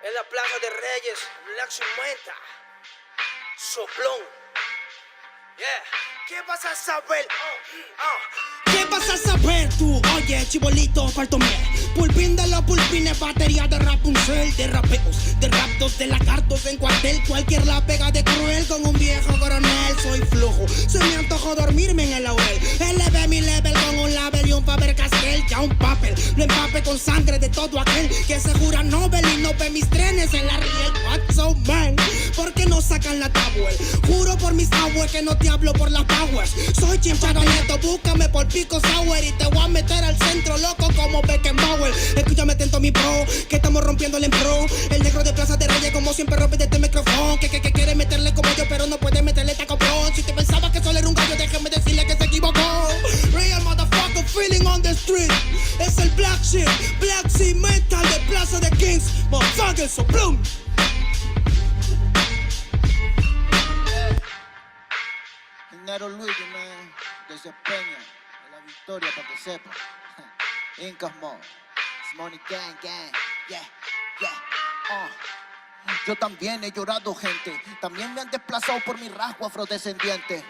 En la Plaza de Reyes, Black Menta, Soplón. Yeah. ¿Qué vas a saber? ¿Qué vas a saber tú? Oye, chibolito, falto miel. Pulpín de los pulpines, batería de Rapunzel, de rapeos, de raptos, de lagartos en cuartel. Cualquier la pega de cruel con un viejo coronel. Soy flojo, se me antojó dormirme en el laurel. Elevé mi level con un label y un Faber-Castell. Ya un papel, lo empape con sangre de todo aquel que se jura Nobel y no ve mis trenes en la riel. What's so man? ¿Por qué no sacan la tablet? Juro por mis aguas que no te hablo por las powers. Soy Chimchado Nieto, búscame por Pico Sour y te voy a meter al centro loco como Beckenbauer. Escúchame atento mi pro, que estamos rompiéndole en pro. El negro de Plaza de Reyes como siempre rompe de este micrófono. Que quiere meterle como yo pero no puede meterle taco pro. Si te pensaba que solo era un gallo, déjame decirle que se equivocó. Real motherfucker feeling on the street. Es el Black Mental de Plaza de Kings. Motherfucker, so bloom. Nero Luigi, man, desempeña en la victoria para que sepa. Incas Mob, Money Gang, gang, yeah, yeah, Yo también he llorado, gente. También me han desplazado por mi rasgo afrodescendiente.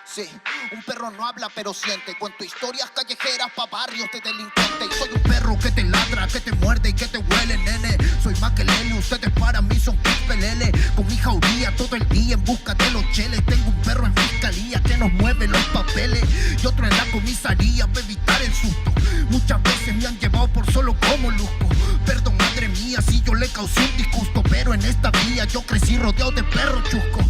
Sí, un perro no habla pero siente. Cuento historias callejeras pa' barrios de delincuentes. Y soy un perro que te ladra, que te muerde y que te huele, nene. Soy más que Lele, ustedes para mí son pelele. Con mi jauría todo el día en busca de los cheles. Tengo un perro en fiscalía que nos mueve los papeles y otro en la comisaría para evitar el susto. Muchas veces me han llevado por solo como luzco. Perdón, madre mía, si yo le causé un disgusto, pero en esta vía yo crecí rodeado de perros chuscos.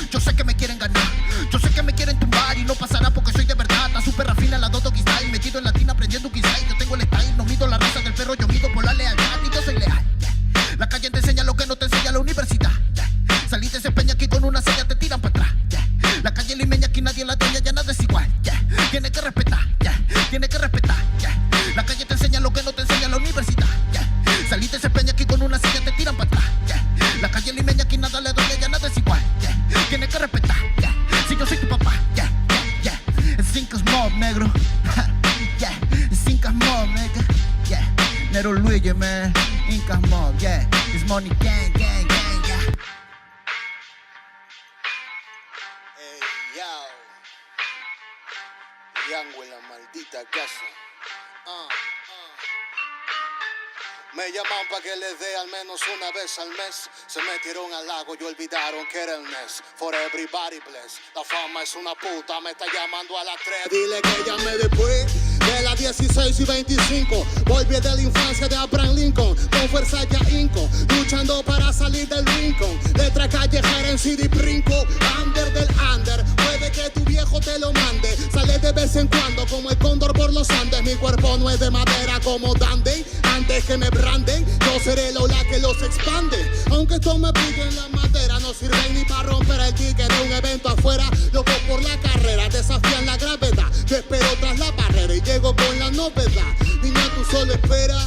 Yo sé que me quieren ganar, yo sé que me quieren tumbar y no pasará porque soy de verdad. La super rafina, la Dodo style, metido en latina aprendiendo un style. Yo tengo el style, no mido la raza del perro, yo mido por la lealtad y yo soy leal. La calle te enseña lo que no te enseña la universidad. Saliste ese peña aquí con una seña te tiran para atrás. La calle limeña aquí nadie la dueña, ya nada es igual. Tiene que respetar, tiene que respetar. La calle te enseña lo que no te enseña la universidad. Saliste ese peña aquí con una seña te tiran para atrás. La calle limeña aquí nada le duele, ya nada es igual. Tiene que respetar, si yo soy tu papá. Es Incas Mob, negro. Es Incas Mob, nigga. Nero Luigi, man. Incas Mob, It's Money Gang, gang, gang, Hey, yo. Yango en la maldita casa. Me llaman pa' que les dé al menos una vez al mes. Se metieron al lago y olvidaron que era el mes. For everybody bless. La fama es una puta, me está llamando a las 3. Dile que llame después de las 16 y 25. Volví de la infancia de Abraham Lincoln. Con fuerza ya hinco, luchando para salir del rincón. Letra callejera en CD brinco. Under del under, puede que tu viejo te lo mande. Sale de vez en cuando como el cóndor por los Andes. Mi cuerpo no es de madera como Dandy. Antes que me branden, yo seré el ola que los expande. Aunque esto me pique en la madera, no sirven ni para romper el ticket de un evento afuera. Loco por la carrera, desafían la gravedad. Yo espero tras la barrera y llego con la novedad. Niña, tú solo espera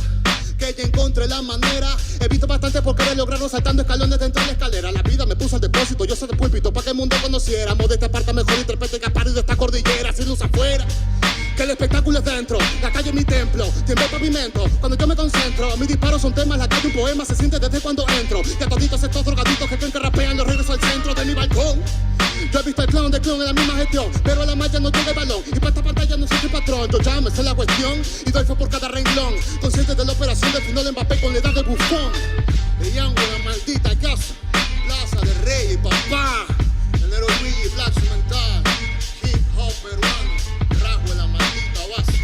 que ya encontré la manera. He visto bastante por querer lograrlo saltando escalones dentro de la escalera. La vida me puso al depósito, yo soy de púlpito para que el mundo conociéramos de esta parte mejor intérprete que parido de esta cordillera. Sin luz afuera, que el espectáculo es dentro. La calle es mi templo, tiembla el pavimento. Cuando yo me concentro, mis disparos son temas. La calle un poema, se siente desde cuando entro. Y a toditos estos drogaditos que creen que rapean, los regreso al centro de mi balcón. Yo he visto el clown de clown en la misma gestión, pero a la malla no llega el balón. Y para esta pantalla no soy el patrón. Yo ya me sé la cuestión y doy fe por cada renglón. Consciente de la operación del final de Mbappé con la edad de bufón. De Yango en la maldita casa, Plaza de Reyes, papá. El Nero Luigi, Black Mental, hip hop peruano, rasgo en la maldita base.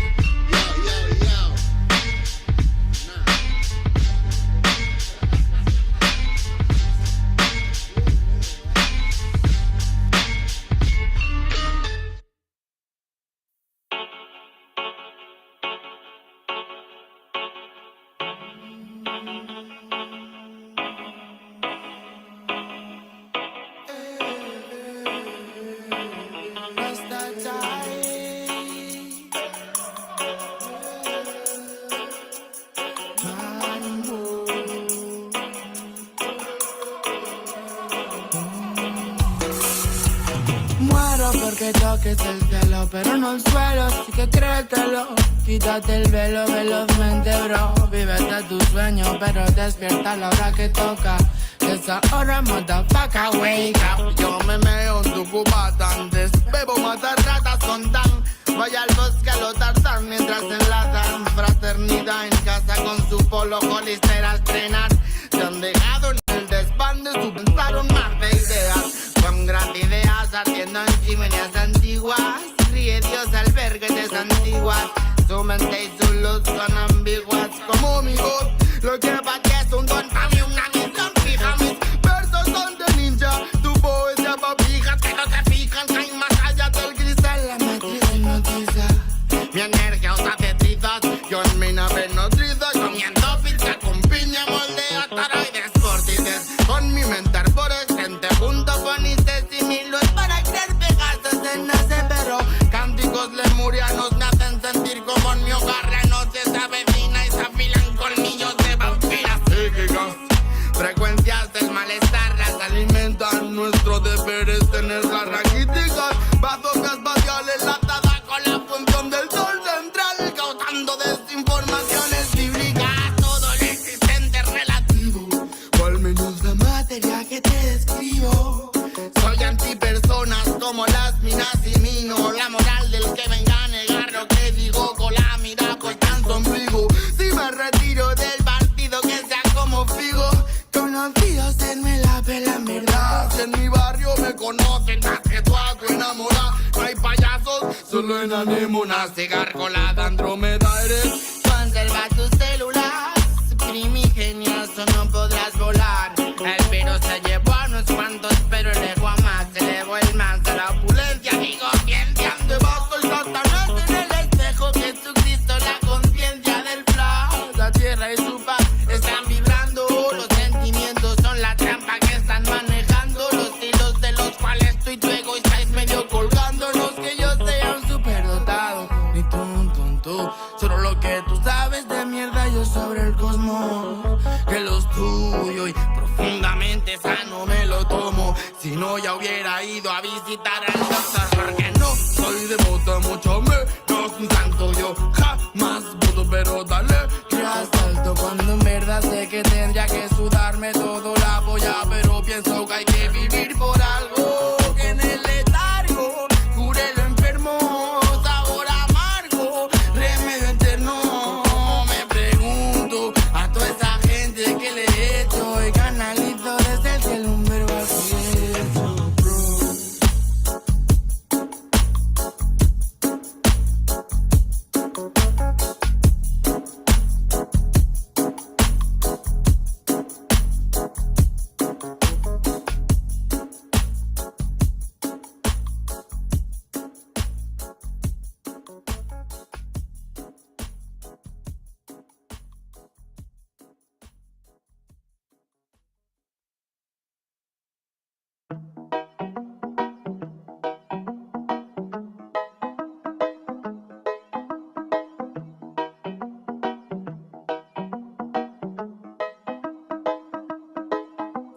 que toques el cielo, pero no el suelo, así que créetelo. Quítate el velo velozmente, bro. Vívete tu sueño, pero despierta a la hora que toca. Esa hora, motherfucker, wake up. Yo me meo en tu cubata antes. Bebo matar ratas con tan. Vaya al bosque a lo tarzán mientras enlazan. Fraternidad en casa con su polo colister a estrenar. Se han dejado en el desván de su pensar un mar de ideas. Con grandes ideas ardiendo en chimeneas antiguas. Ríe Dios al ver que te santiguas. Su mente y su luz son ambiguas como mi voz. Lo que para ti es un don, para mí una misión fija. Mis versos son de ninja, tu poesía pa' fijas que no te fijan, caen más allá del cristal. La matriz hipnotiza. Mi energía os hace trizas, yo en mi nave nodriza, comiendo pizza con piña, moldea taroides, vórtices. Con mi mente arborescente, junto ponices y milos para crear pegasos en ese perro. Cánticos lemurianos me hacen sentir como en mi hogar la noche se avecina y se afilan colmillos de vampiras psíquicas. Frecuencias del malestar las alimentan, nuestro deber es tenerlas raquíticas. Bazookas espaciales enlazadas con la función del sol central, causando desinformaciones bíblicas. Todo lo existente es relativo, o al menos la materia que te describo. Soy antipersonas como las minas y mino. La moral del que venga a negar lo que digo con la mira pues tan sombrigo. Si me retiro del partido que sea como Figo. Conocidos denme la pela en verdad. Si en mi barrio me conocen más que tú a tu enamorada. No hay payasos, solo en anémonas. Cigarcolada, Andrómeda eres. Conserva tus células primigenias o no podrás volar. El virus se llevó a unos cuantos, pero el ego a más. Se elevó el más a la opulencia. Digo, ciencia. Debajo y Satanás en el espejo. Jesucristo, la conciencia del flow. La tierra y su paz Están vibrando, los sentimientos son la trampa que están manejando. Los hilos de los cuales tú y tu ego estáis medio colgando. No es que yo sea un superdotado, ni tú. Solo lo que tú sabes de mierda yo sobre el cosmos. Que los tuyo y profundamente sano me lo tomo. Si no ya hubiera ido a visitar al doctor. Porque no soy devoto, mucho menos un santo. Yo jamás puedo, pero dale. que asalto cuando en verdad sé que tendría que sudarme todo la polla. Pero pienso que hay que vivir por algo. Que en el letargo cure lo enfermo. Sabor amargo, remedio eterno. Me pregunto a toda esa gente que le he hecho y canalizo desde el cielo un verbo al cielo, bro.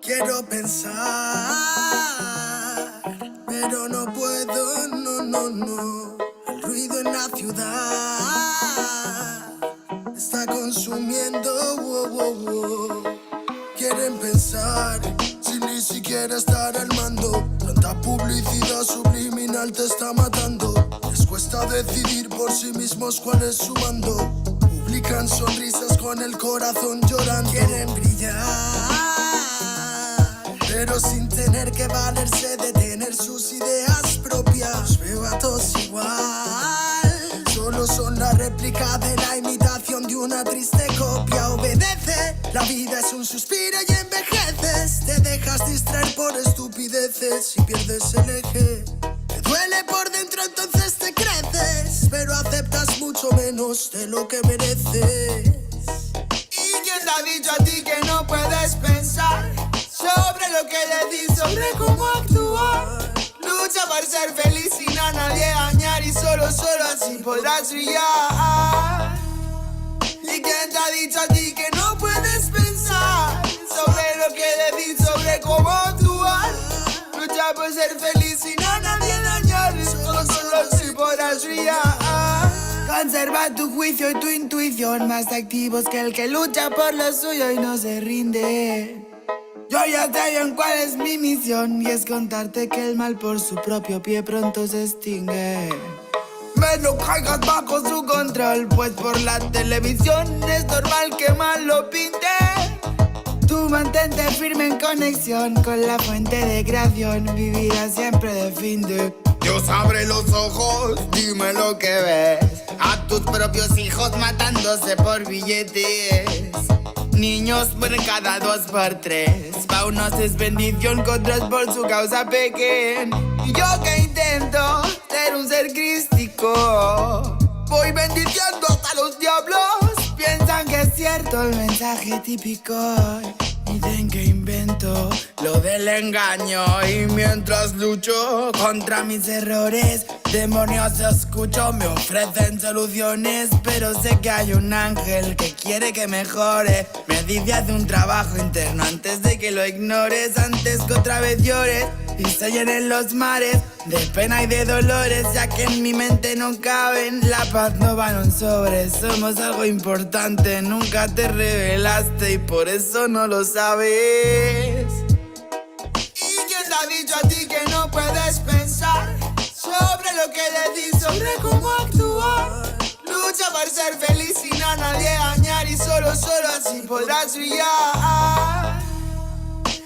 Quiero pensar, pero no puedo, no. El ruido en la ciudad está consumiendo, wow. Quieren pensar, sin ni siquiera estar al mando. Tanta publicidad subliminal te está matando. Les cuesta decidir por sí mismos cuál es su mando. Publican sonrisas con el corazón llorando. Quieren brillar, pero sin tener que valerse de tener sus ideas propias. Los veo a todos igual, solo son la réplica de la imitación de una triste copia. Obedece, la vida es un suspiro y envejeces. Te dejas distraer por estupideces y pierdes el eje. Te duele por dentro, entonces te creces, pero aceptas mucho menos de lo que mereces. ¿Y quién te ha dicho a ti que no puedes pensar sobre lo que le di, sobre cómo actuar? Lucha por ser feliz sin a nadie dañar y solo así podrás brillar. ¿Y quién te ha dicho a ti que no puedes pensar sobre lo que le di, sobre cómo actuar? Lucha por ser feliz sin a nadie dañar y podrás brillar. Conserva tu juicio y tu intuición, más activos que el que lucha por lo suyo y no se rinde. Yo ya sé bien cuál es mi misión, y es contarte que el mal por su propio pie pronto se extingue. No caigas bajo su control, pues por la televisión es normal que mal lo pinte. Tú mantente firme en conexión con la fuente de creación, vivirás siempre de fin de. Dios abre los ojos, dime lo que ves. A tus propios hijos matándose por billetes. Niños mueren cada 2 por 3. Pa' unos es bendición, con otros por su causa pequen. Y yo que intento ser un ser crístico, voy bendiciendo hasta los diablos. Piensan que es cierto el mensaje típico. Dicen que invento lo del engaño, y mientras lucho contra mis errores, demonios escucho, me ofrecen soluciones. Pero sé que hay un ángel que quiere que mejore. Me dice haz un trabajo interno antes de que lo ignores, antes que otra vez llores y se llenen los mares de pena y de dolores, ya que en mi mente no caben. La paz no va en un sobre, somos algo importante. Nunca te revelaste y por eso no lo sabes. ¿Y quién te ha dicho a ti que no puedes pensar sobre lo que le di, sobre cómo actuar? Lucha por ser feliz sin a nadie dañar, y solo así podrás brillar.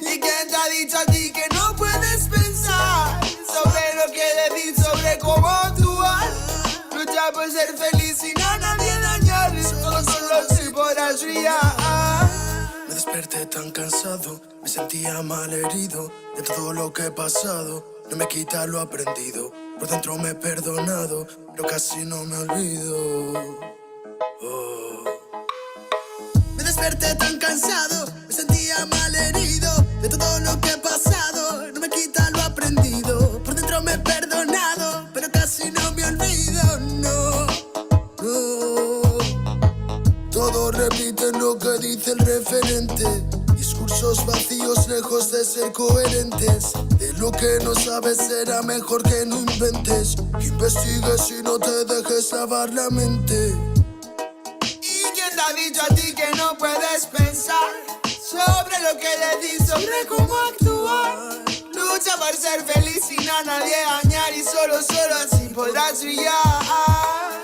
¿Y quién te ha dicho a ti que no puedes pensar sobre lo que le di, sobre cómo actuar? Lucha por ser feliz sin a nadie dañar, y solo así podrás brillar. Me desperté tan cansado, me sentía mal herido de todo lo que he pasado. No me quita lo aprendido, por dentro me he perdonado, pero casi no me olvido. Me desperté tan cansado, me sentía mal herido de todo lo que he pasado. No me quita lo aprendido, por dentro me he perdonado, pero casi no me olvido, no. Todos repiten lo que dice el referente. Discursos vacíos lejos de ser coherentes. De lo que no sabes será mejor que no inventes. Investigues y no te dejes lavar la mente. ¿Y quién te ha dicho a ti que no puedes pensar sobre lo que le di, sobre cómo actuar? Lucha por ser feliz sin a nadie dañar, y solo así podrás brillar.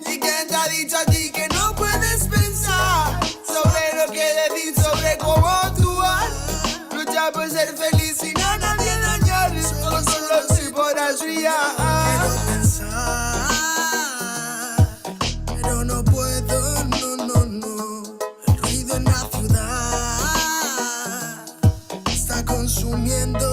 ¿Y quién te ha dicho a ti que no puedes pensar sobre lo que le di, sobre cómo actuar? Lucha por ser feliz sin a nadie dañar, y solo así podrás brillar. Quiero pensar, pero no puedo, no. El ruido en la ciudad está consumiendo,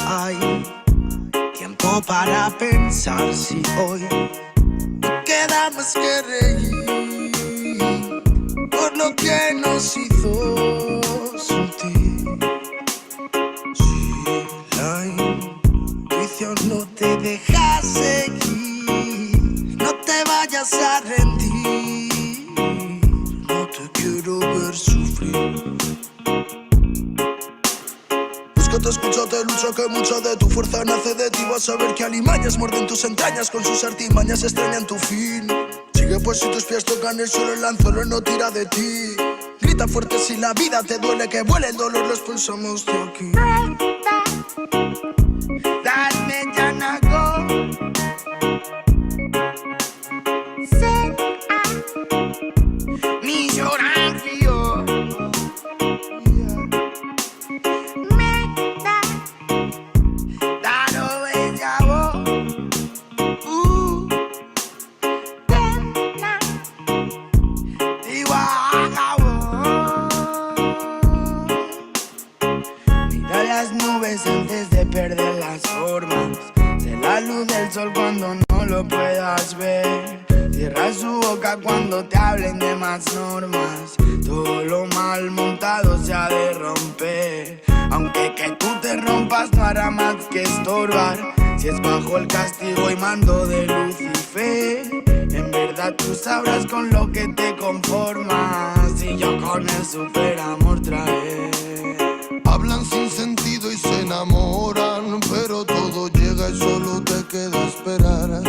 Hay tiempo para pensar si hoy no queda más que reír por lo que nos hizo sentir. si la intuición no te deja seguir, no te vayas a rendir, no te quiero ver sufrir. Búscate, escúchate, lucha, que mucha de tu fuerza nace de ti. Vas a ver que alimañas muerden tus entrañas, con sus artimañas extrañan tu fin. Sigue pues si tus pies tocan el suelo, el anzuelo no tira de ti. Grita fuerte si la vida te duele, que vuele el dolor, lo expulsamos de aquí. Darme ya no go. Mi llorar frío. Antes de perder las formas, sé la luz del sol cuando no lo puedas ver. Cierra su boca cuando te hablen de más normas. Todo lo mal montado se ha de romper. Aunque que tú te rompas no hará más que estorbar. Si es bajo el castigo y mando de Lucifer, en verdad tú sabrás con lo que te conformas, y yo con el super amor traer. Hablan sin sentido y se enamoran, pero todo llega y solo te queda esperar.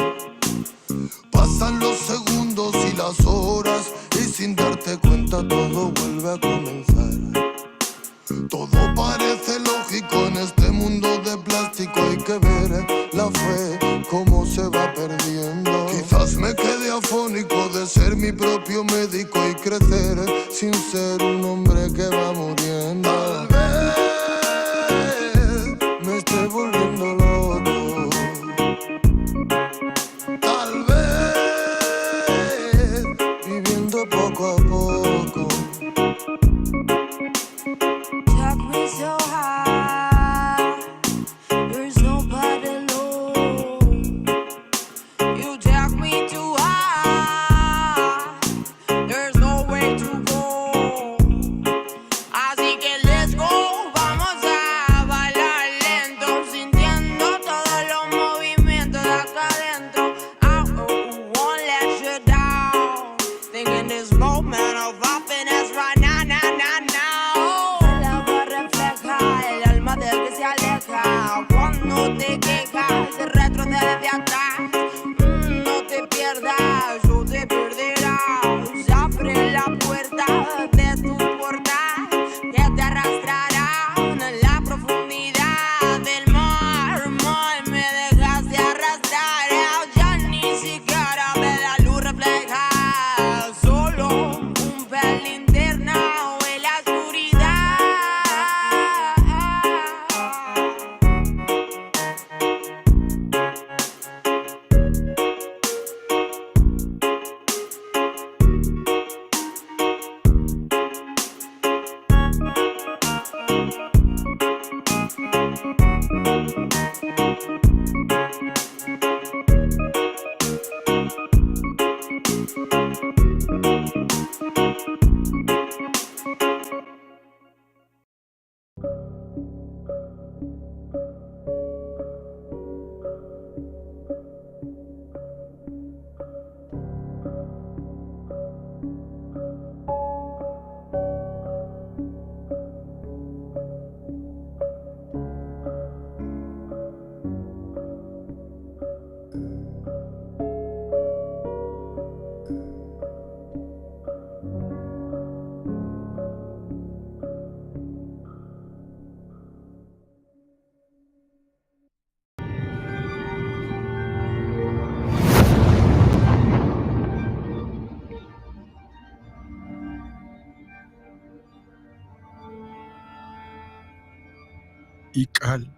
Pasan los segundos y las horas y sin darte cuenta todo vuelve a comenzar. Todo parece lógico en este mundo de plástico, hay que ver la fe cómo se va perdiendo. Quizás me quede afónico de ser mi propio médico y crecer sin ser un hombre que va muriendo. Tal vez me estoy volviendo loco. Tal vez viviendo poco a poco. Took me so high, there's nobody low. You took me too high, there's no way to go. Así que let's go, vamos a bailar lento, sintiendo todos los movimientos de acá adentro. I won't let you down, thinking this moment of happiness right now, now, now, now. El agua refleja el alma del que se aleja. Cuando te quejas, se retrocede de atrás. No te pierdas, o te perderás. Abre la puerta de tu portal, que te arrastrarán a la profundidad del mar. Mar, me dejaste arrastrar, ya ni siquiera ve la luz refleja. Solo un pelín internado en la oscuridad. Ical,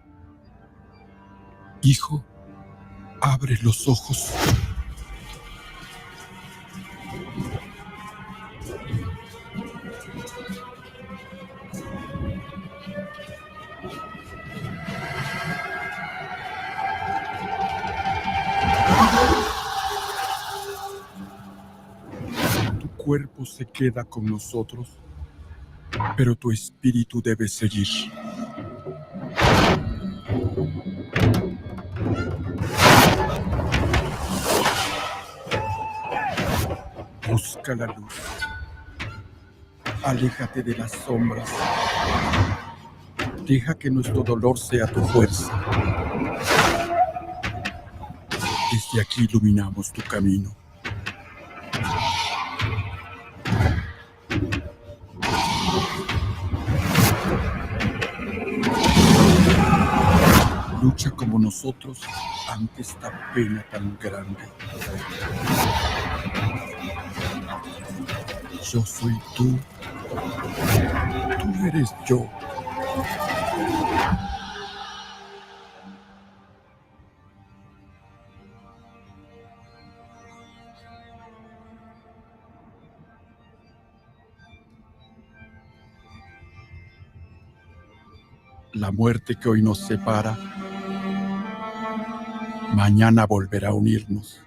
hijo, abre los ojos. Tu cuerpo se queda con nosotros, pero tu espíritu debe seguir. Busca la luz. Aléjate de las sombras. Deja que nuestro dolor sea tu fuerza. Desde aquí iluminamos tu camino. Lucha como nosotros ante esta pena tan grande. Yo soy tú. Tú eres yo. La muerte que hoy nos separa, mañana volverá a unirnos.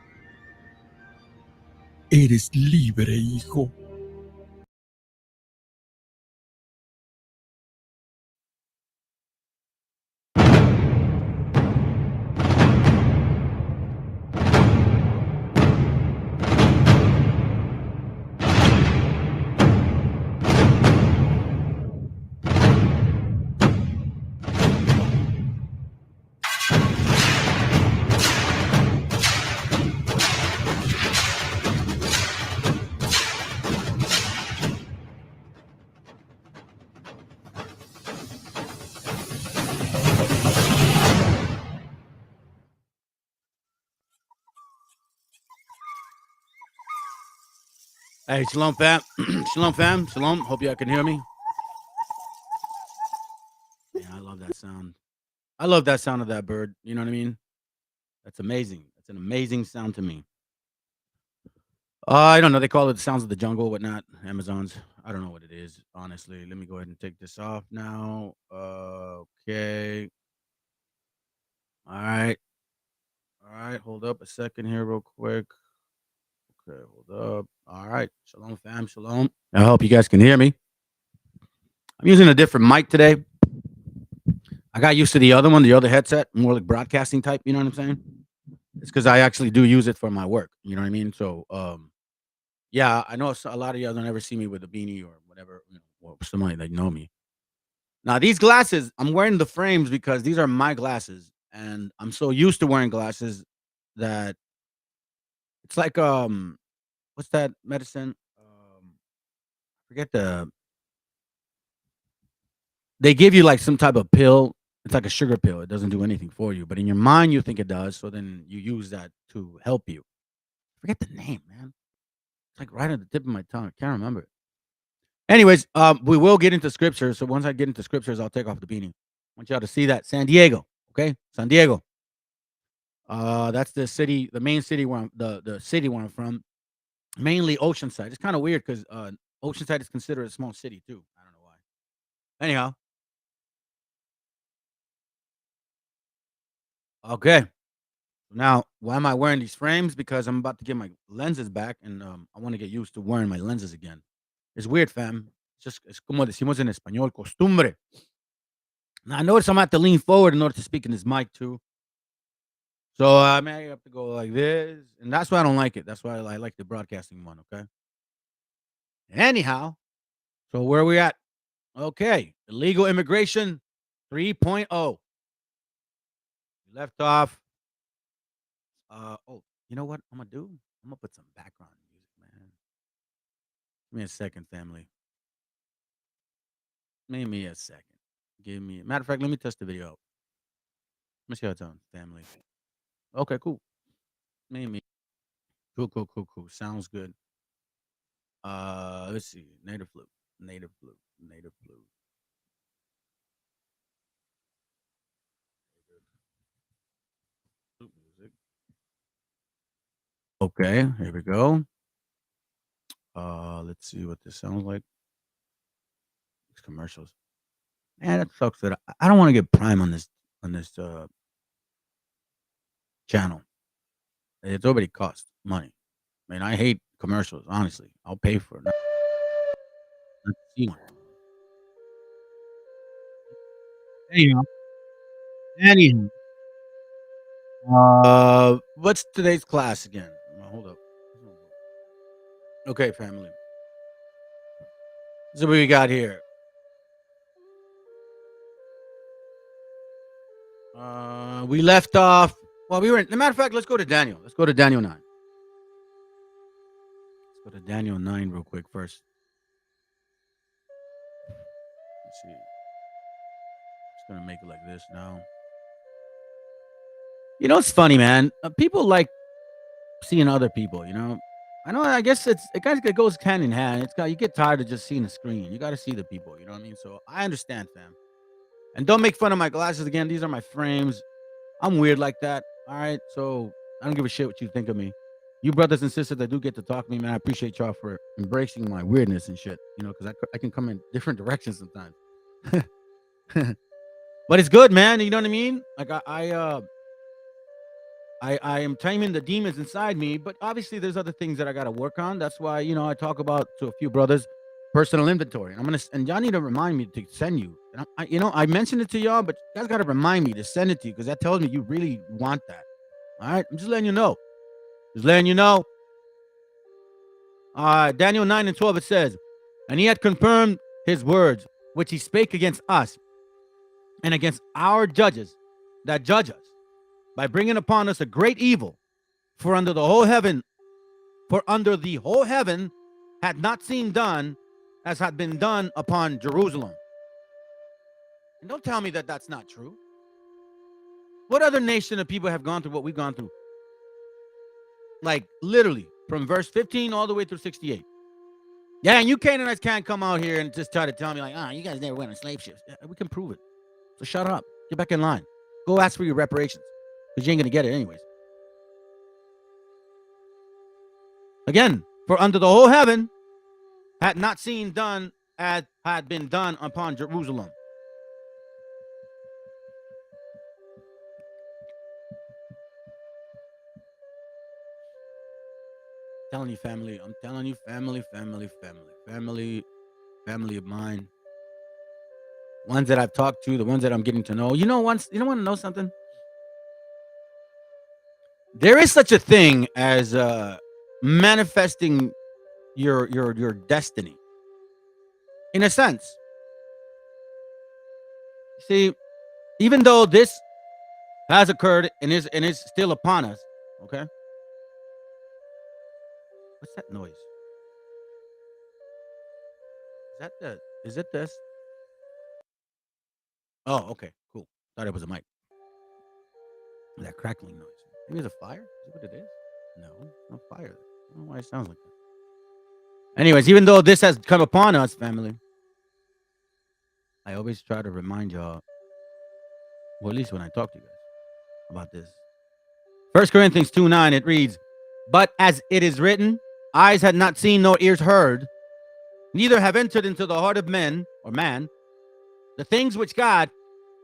Eres libre, hijo. Hey, shalom, fam. Shalom, fam. Shalom. Hope y'all can hear me. Yeah, I love that sound. I love that sound of that bird. You know what I mean? That's amazing. That's an amazing sound to me. I don't know. They call it the sounds of the jungle, whatnot. Amazons. I don't know what it is, honestly. Let me go ahead and take this off now. Okay. All right. All right. Hold up a second here, real quick. Okay, hold up. All right. Shalom, fam. Shalom. I hope you guys can hear me. I'm using a different mic today. I got used to the other one, the other headset, more like broadcasting type. You know what I'm saying? It's because I actually do use it for my work. You know what I mean? So, yeah, I know a lot of y'all don't ever see me with a beanie or whatever, or somebody that know me. Now, these glasses, I'm wearing the frames because these are my glasses, and I'm so used to wearing glasses that it's like what's that medicine? Forget they give you like some type of pill. It's like a sugar pill. It doesn't do anything for you, but in your mind you think it does. So then you use that to help you. Forget the name, man. It's like right on the tip of my tongue. I can't remember it. Anyways, we will get into scriptures. So once I get into scriptures, I'll take off the beanie. I want y'all to see that. San Diego. Okay? San Diego. That's the city, the main city where the city where I'm from. Mainly Oceanside. It's kind of weird because Oceanside is considered a small city too. I don't know why. Anyhow. Okay. Now, why am I wearing these frames? Because I'm about to get my lenses back and I want to get used to wearing my lenses again. It's weird, fam. It's just, es como decimos en español, costumbre. Now, I notice I'm going to have to lean forward in order to speak in this mic, too. So I may have to go like this. And that's why I don't like it. That's why I like the broadcasting one, okay? Anyhow, so where are we at? Okay. Illegal immigration 3.0. We left off. Oh, you know what I'm going to do? I'm going to put some background music, man. Give me a second, family. Give me a second. Matter of fact, let me test the video out. Let me see how it's on, family. Okay, cool. Maybe. Cool. Sounds good. Let's see. Native flute. Flute music. Okay, here we go. Let's see what this sounds like. These commercials. Man, that sucks that I don't want to get Prime on this channel. It's already cost money. I mean, I hate commercials, honestly. I'll pay for it. Not to see one. Anyhow. What's today's class again? Hold up. Okay, family. So what we got here. We left off. Well, we were. As a matter of fact, let's go to Daniel. Let's go to Daniel 9. Let's go to Daniel 9 real quick first. Let's see. Just gonna make it like this now. You know, it's funny, man. People like seeing other people. You know, I know. I guess it goes hand in hand. You get tired of just seeing the screen. You got to see the people. You know what I mean? So I understand, fam. And don't make fun of my glasses again. These are my frames. I'm weird like that. All right. So I don't give a shit what you think of me. You brothers and sisters that do get to talk to me, man, I appreciate y'all for embracing my weirdness and shit. You know, because I can come in different directions sometimes. But it's good, man. You know what I mean? Like I am taming the demons inside me, but obviously there's other things that I got to work on. That's why I talk about to a few brothers personal inventory, and y'all need to remind me to send you. And I mentioned it to y'all, but you guys got to remind me to send it to you because that tells me you really want that. All right, I'm just letting you know. Daniel 9:12 it says, and he had confirmed his words which he spake against us and against our judges that judge us by bringing upon us a great evil, for under the whole heaven had not seen done as had been done upon Jerusalem. And don't tell me that that's not true. What other nation of people have gone through what we've gone through? Like literally from verse 15 all the way through 68. Yeah, and you Canaanites can't come out here and just try to tell me like, you guys never went on slave ships. Yeah, we can prove it. So shut up. Get back in line. Go ask for your reparations. Because you ain't going to get it anyways. Again, for under the whole heaven had not seen done as had been done upon Jerusalem. Telling you, family. I'm telling you, family of mine. Ones that I've talked to, the ones that I'm getting to know. You don't want to know something? There is such a thing as manifesting your destiny. In a sense. See, even though this has occurred and is still upon us, okay? What's that noise? Is it this? Oh, okay, cool. Thought it was a mic. That crackling noise. Maybe it's a fire? Is that what it is? No, it's not fire. I don't know why it sounds like that. Anyways, even though this has come upon us, family, I always try to remind y'all, well, at least when I talk to you guys about this. 1 Corinthians 2:9, it reads, but as it is written, eyes had not seen nor ears heard, neither have entered into the heart of men or man the things which God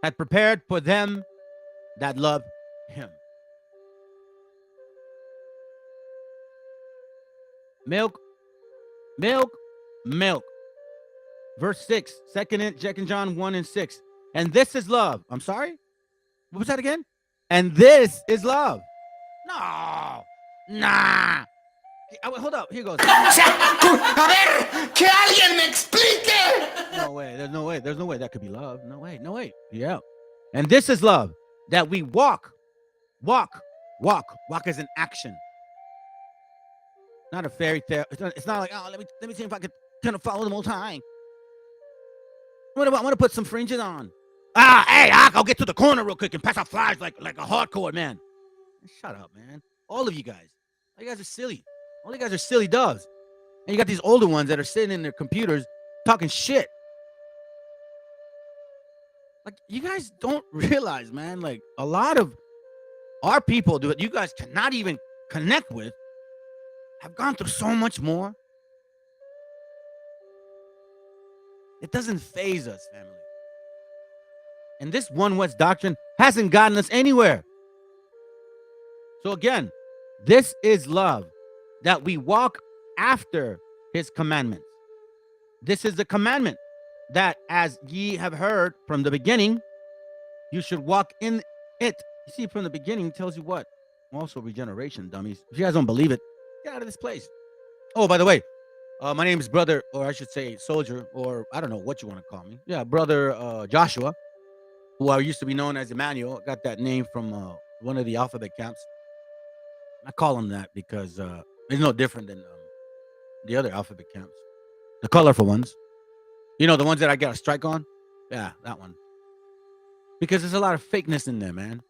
had prepared for them that love him. Milk. Verse 6, 2 John 1 and 6. And this is love. I'm sorry? What was that again? And this is love. No. Nah. Hold up. Here goes. A ver, que alguien me explique. No way. There's no way that could be love. No way. Yeah. And this is love, that we walk. Walk as an action. Not a fairy tale. It's not like, let me see if I could kind of follow the Most High. I want to put some fringes on. Hey, I'll get to the corner real quick and pass out flies like a hardcore man. Shut up, man. All of you guys. All you guys are silly. All you guys are silly doves. And you got these older ones that are sitting in their computers talking shit. Like, you guys don't realize, man, like, a lot of our people do it. You guys cannot even connect with, have gone through so much more. It doesn't faze us, family. And this one West doctrine hasn't gotten us anywhere. So again, this is love, that we walk after his commandments. This is the commandment, that as ye have heard from the beginning, you should walk in it. You see, from the beginning tells you what? Also regeneration, dummies. If you guys don't believe it, get out of this place. Oh, by the way, my name is Brother, or I should say soldier, or I don't know what you want to call me. Yeah, Brother Joshua, who I used to be known as Emmanuel. Got that name from one of the alphabet camps. I call him that because it's no different than the other alphabet camps. The colorful ones. You know, the ones that I got a strike on? Yeah, that one. Because there's a lot of fakeness in there, man.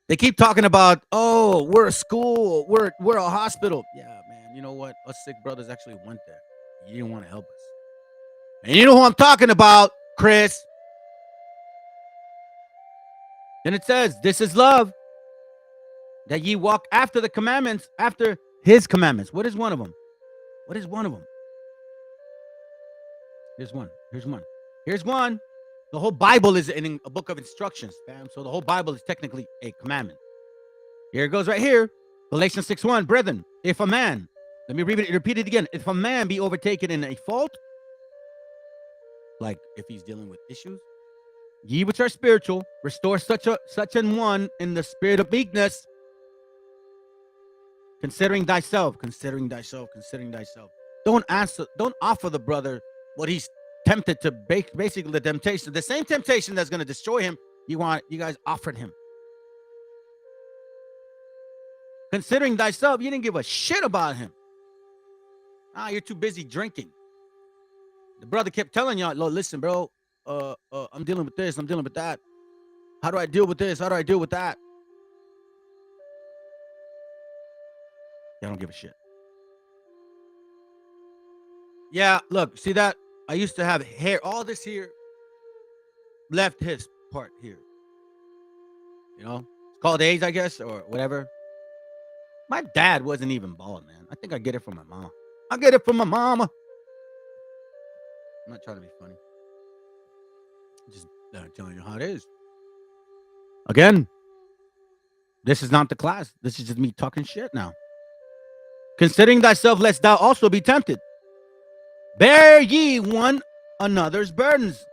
They keep talking about, oh, we're a school, we're a hospital. Yeah, man, you know what? Us sick brothers actually went there. You didn't want to help us. And you know who I'm talking about, Chris. Then it says, this is love, that ye walk after the commandments, after his commandments. What is one of them? What is one of them? Here's one. The whole Bible is in a book of instructions, fam. So the whole Bible is technically a commandment. Here it goes right here. Galatians 6:1. Brethren, if a man, let me repeat it again. If a man be overtaken in a fault, like if he's dealing with issues, ye which are spiritual, restore such an one in the spirit of meekness, considering thyself. Don't offer the brother what he's tempted to basically the temptation, the same temptation that's going to destroy him. You guys offered him. Considering thyself, you didn't give a shit about him. You're too busy drinking. The brother kept telling y'all, listen, bro, I'm dealing with this, I'm dealing with that. How do I deal with this? How do I deal with that? I don't give a shit. Yeah, look, see that? I used to have hair, all this here, left his part here. You know, it's called age, I guess, or whatever. My dad wasn't even bald, man. I think I get it from my mama. I get it from my mama. I'm not trying to be funny. Just telling you how it is. Again, this is not the class. This is just me talking shit now. Considering thyself, lest thou also be tempted. Bear ye one another's burdens,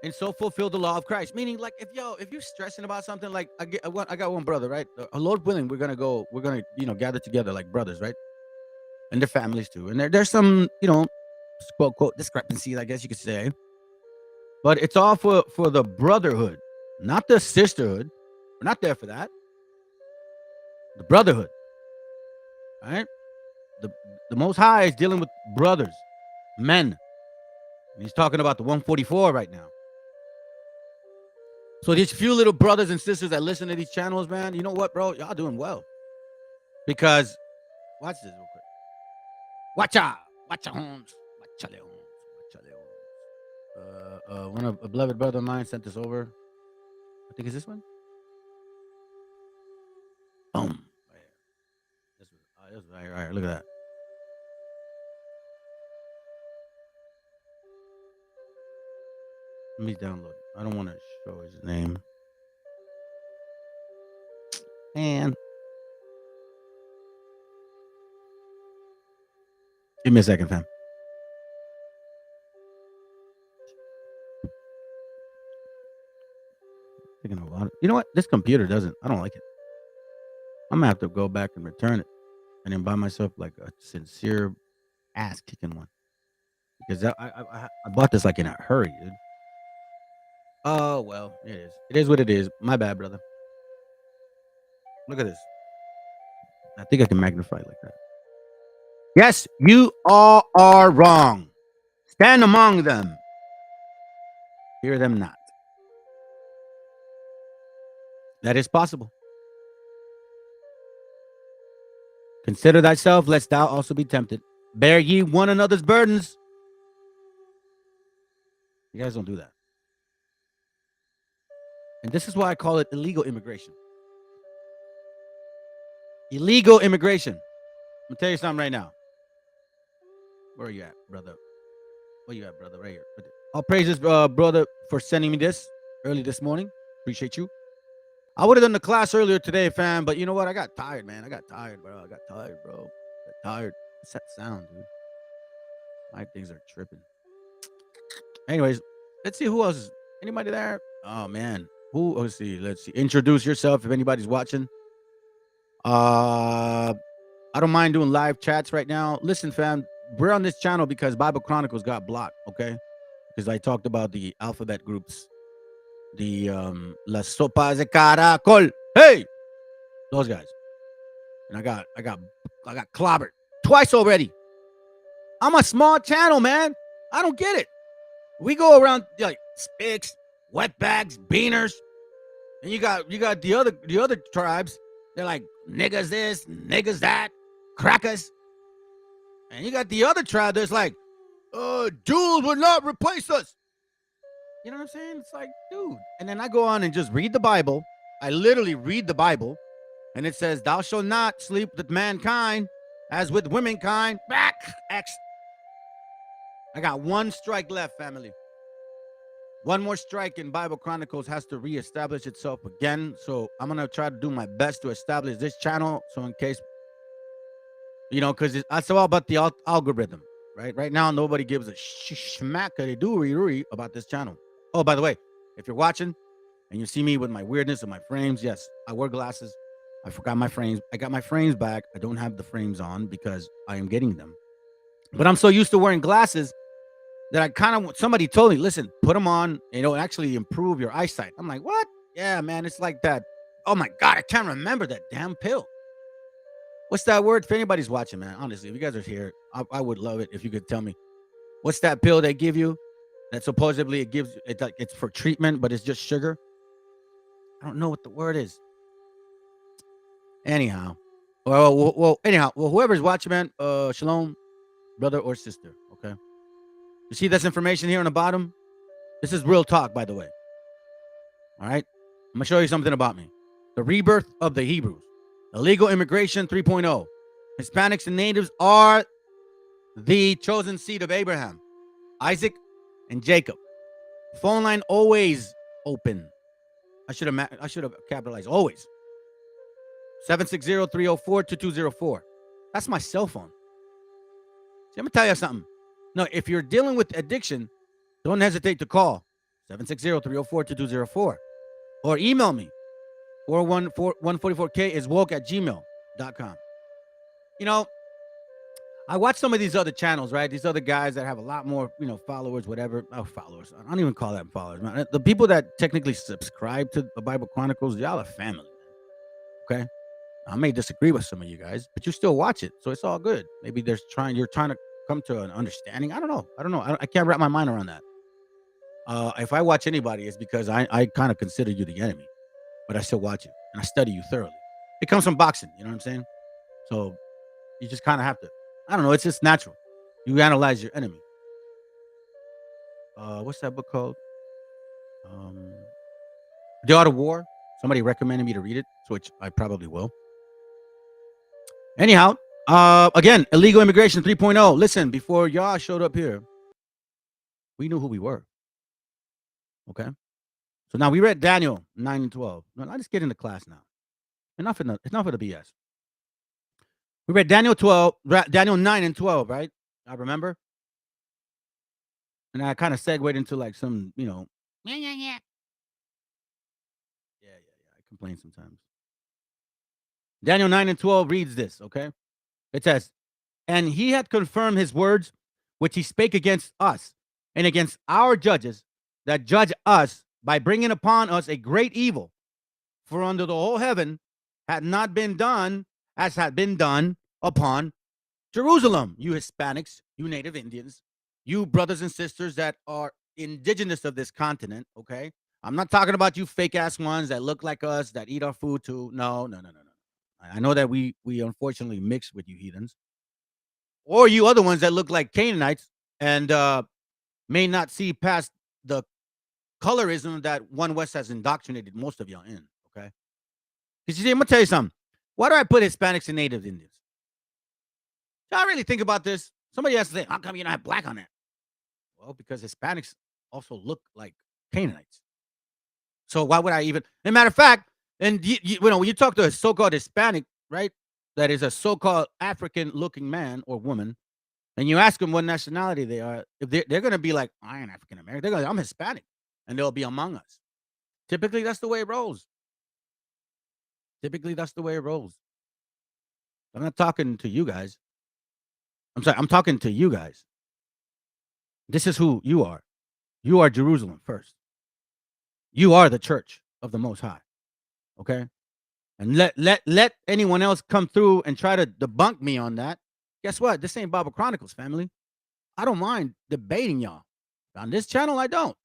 and so fulfill the law of Christ. Meaning, like, if you're stressing about something, like I got one brother, right? Lord willing, we're gonna gather together like brothers, right? And their families too. And there's some, quote quote discrepancies, I guess you could say. But it's all for the brotherhood, not the sisterhood. We're not there for that. The brotherhood. All right? The Most High is dealing with brothers, men. And he's talking about the 144 right now. So these few little brothers and sisters that listen to these channels, man, you know what, bro? Y'all doing well. Because, watch this real quick. Watch out. Watch your homes. Watch your homes. Watch your homes. One of a beloved brother of mine sent this over. I think it's this one. Boom. Right here. This one right here. Right here. Look at that. Let me download it. I don't want to show his name. And give me a second, fam. Taking a lot. You know what? This computer doesn't. I don't like it. I'm gonna have to go back and return it, and then buy myself like a sincere ass kicking one. Because I bought this like in a hurry, dude. Oh well, it is. It is what it is. My bad, brother. Look at this. I think I can magnify it like that. Yes, you all are wrong. Stand among them. Hear them not. That is possible. Consider thyself, lest thou also be tempted. Bear ye one another's burdens. You guys don't do that. And this is why I call it illegal immigration. Illegal immigration. I'm gonna tell you something right now. Where are you at, brother? Where you at, brother? Right here. All praises, brother, for sending me this early this morning. Appreciate you. I would have done the class earlier today, fam, but you know what? I got tired, man. I got tired, bro. Got tired. What's that sound, dude? My things are tripping. Anyways, let's see who else is. Anybody there? Oh man. Who? Let's see. Introduce yourself if anybody's watching. I don't mind doing live chats right now. Listen, fam, we're on this channel because Bible Chronicles got blocked, okay? Because I talked about the alphabet groups, the Las Sopas de Caracol. Hey, those guys. And I got clobbered twice already. I'm a small channel, man. I don't get it. We go around like Spics, wetbacks, beaners, and you got the other tribes. They're like niggas this, niggas that, crackers. And you got the other tribe that's like, Jews will not replace us. You know what I'm saying? It's like, dude. And then I go on and just read the Bible. I literally read the Bible. And it says, thou shalt not sleep with mankind as with womankind. Back, X. I got one strike left, family. One more strike and Bible Chronicles has to reestablish itself again. So I'm going to try to do my best to establish this channel. So in case, because it's all about the algorithm, right? Right now, nobody gives a schmackity-doo-ree about this channel. Oh, by the way, if you're watching and you see me with my weirdness and my frames, yes, I wear glasses. I forgot my frames. I got my frames back. I don't have the frames on because I am getting them. But I'm so used to wearing glasses that I kind of, somebody told me, listen, put them on, and it'll actually improve your eyesight. I'm like, what? Yeah, man, it's like that. Oh my God, I can't remember that damn pill. What's that word? If anybody's watching, man, honestly, if you guys are here, I would love it if you could tell me. What's that pill they give you that supposedly it's for treatment, but it's just sugar? I don't know what the word is. Anyhow. Well, whoever's watching, man, shalom. brother or sister. Okay. You see this information here on the bottom? This is real talk, by the way. All right. I'm going to show you something about me. The rebirth of the Hebrews. Illegal immigration 3.0. Hispanics and natives are the chosen seed of Abraham, Isaac, and Jacob. Phone line always open. I should have capitalized always. 760-304-2204. That's my cell phone. See, I'm gonna tell you something. No, if you're dealing with addiction, don't hesitate to call 760-304-2204 or email me 414-144K is woke at gmail.com. You know, I watch some of these other channels, right? These other guys that have a lot more, followers, whatever. Oh, followers. I don't even call them followers, man. The people that technically subscribe to the Bible Chronicles, y'all are family, man. Okay? I may disagree with some of you guys, but you still watch it, so it's all good. Maybe you're trying to come to an understanding. I don't know. I can't wrap my mind around that. If I watch anybody, it's because I kind of consider you the enemy, but I still watch it and I study you thoroughly. It comes from boxing, you know what I'm saying? So you just kind of have to. I don't know. It's just natural. You analyze your enemy. What's that book called? The Art of War. Somebody recommended me to read it, which I probably will. Anyhow, again, illegal immigration 3.0. Listen, before y'all showed up here, we knew who we were. Okay? So now we read Daniel 9 and 12. No, let's get into class now. Enough of the BS. We read Daniel 9 and 12, right? I remember. And I kind of segued into like some, Yeah. I complain sometimes. Daniel 9 and 12 reads this, okay? It says, and he had confirmed his words, which he spake against us and against our judges that judge us by bringing upon us a great evil. For under the whole heaven had not been done as had been done upon Jerusalem. You Hispanics, you Native Indians, you brothers and sisters that are indigenous of this continent, okay? I'm not talking about you fake ass ones that look like us, that eat our food too. No. I know that we unfortunately mix with you heathens. Or you other ones that look like Canaanites and may not see past the colorism that One West has indoctrinated most of y'all in, okay? Because you see, I'm going to tell you something. Why do I put Hispanics and Native Indians? Y'all really think about this? Somebody has to say, how come you don't have black on that? Well, because Hispanics also look like Canaanites. So why would I even? As a matter of fact, and when you talk to a so-called Hispanic, right, that is a so-called African-looking man or woman, and you ask them what nationality they are, if they're going to be like, I ain't African-American. They're going to I'm Hispanic, and they'll be among us. Typically, that's the way it rolls. I'm not talking to you guys. I'm sorry, I'm talking to you guys. This is who you are. You are Jerusalem first. You are the church of the Most High. Okay? And let anyone else come through and try to debunk me on that. Guess what? This ain't Bible Chronicles, family. I don't mind debating y'all. On this channel, I don't.